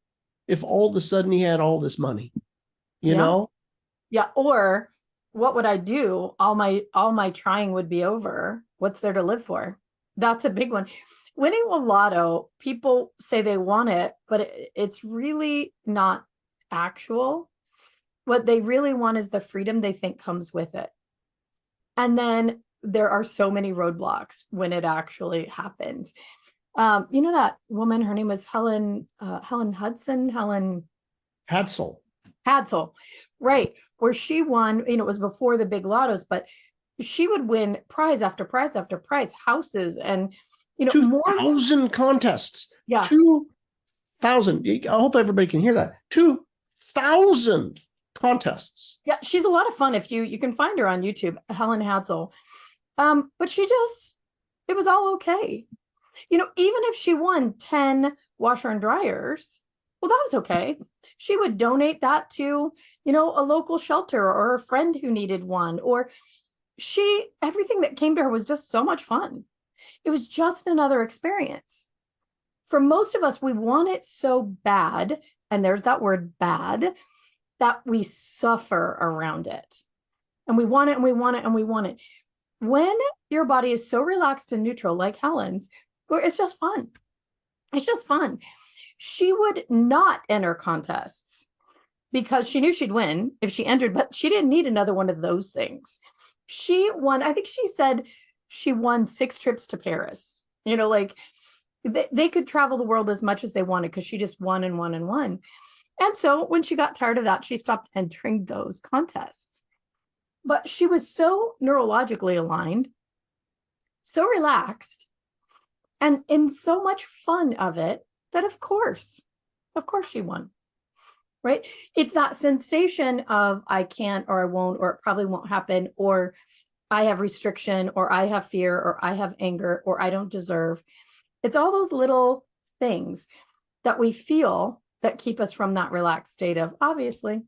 if all of a sudden he had all this money? You know? Yeah. Or what would I do? All my trying would be over. What's there to live for? That's a big one. Winning the lotto, people say they want it, but it's really not actual. What they really want is the freedom they think comes with it. And then there are so many roadblocks when it actually happens. You know that woman, her name was Helen Hadsel, right? Where she won, you know, it was before the big lottos, but she would win prize after prize after prize, houses, and you know, 2,000 contests. Yeah, 2,000. I hope everybody can hear that. 2,000 contests. Yeah, she's a lot of fun. If you can find her on YouTube, Helen Hadsel. But it was all okay. You know, even if she won 10 washer and dryers, well, that was okay. She would donate that to, you know, a local shelter or a friend who needed one, or everything that came to her was just so much fun. It was just another experience. For most of us, we want it so bad, and there's that word bad, that we suffer around it. And we want it and we want it and we want it. When your body is so relaxed and neutral, like Helen's, where it's just fun. It's just fun. She would not enter contests because she knew she'd win if she entered, but she didn't need another one of those things. She won, I think she said she won 6 trips to Paris. You know, like they could travel the world as much as they wanted because she just won and won and won. And so when she got tired of that, she stopped entering those contests. But she was so neurologically aligned, so relaxed, and in so much fun of it that of course she won, right? It's that sensation of I can't, or I won't, or it probably won't happen, or I have restriction, or I have fear, or I have anger, or I don't deserve. It's all those little things that we feel that keep us from that relaxed state of obviously.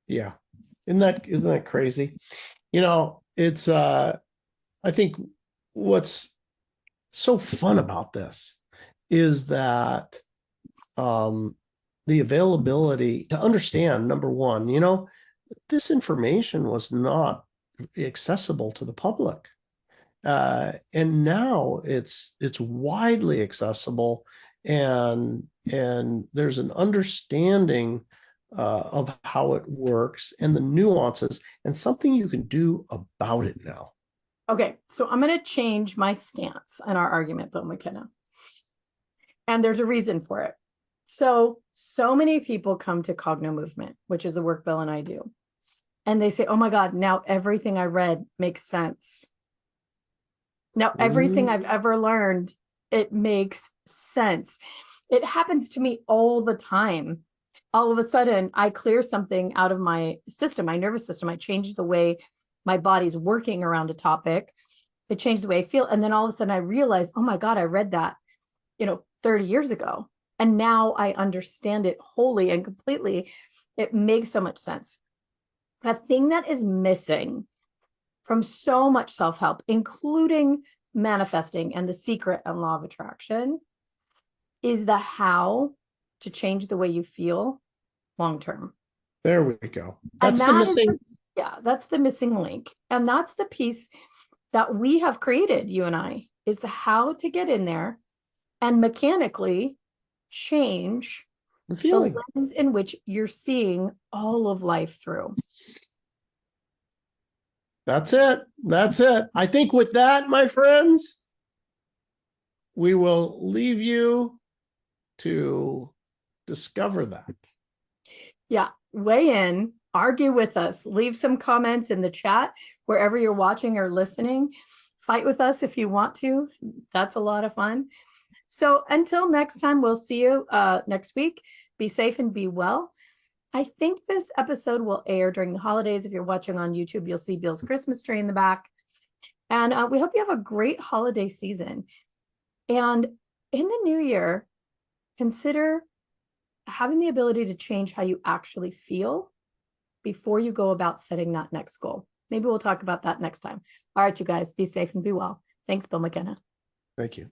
Yeah. Isn't that crazy? You know, it's I think what's so fun about this is that the availability to understand, number one, you know, this information was not accessible to the public. And now it's widely accessible. and there's an understanding of how it works and the nuances and something you can do about it now. Okay, so I'm going to change my stance on our argument, Bill McKenna. And there's a reason for it. So many people come to Cognomovement, which is the work Bill and I do. And they say, oh my God, now everything I read makes sense. Now everything I've ever learned, it makes sense. It happens to me all the time. All of a sudden, I clear something out of my system, my nervous system. I change the way my body's working around a topic. It changed the way I feel. And then all of a sudden I realize, oh my God, I read that, 30 years ago. And now I understand it wholly and completely. It makes so much sense. A thing that is missing from so much self-help, including manifesting and The Secret and Law of Attraction, is the how to change the way you feel long-term. There we go. That's the missing. That's the missing link. And that's the piece that we have created, you and I, is the how to get in there and mechanically change the feeling, the lens in which you're seeing all of life through. That's it. That's it. I think with that, my friends, we will leave you to discover that. Yeah. Weigh in, argue with us, leave some comments in the chat wherever you're watching or listening. Fight with us if you want to. That's a lot of fun. So until next time, we'll see you next week. Be safe and be well. I think this episode will air during the holidays. If you're watching on YouTube, you'll see Bill's Christmas tree in the back. And we hope you have a great holiday season. And in the new year, consider having the ability to change how you actually feel before you go about setting that next goal. Maybe we'll talk about that next time. All right, you guys, be safe and be well. Thanks, Bill McKenna. Thank you.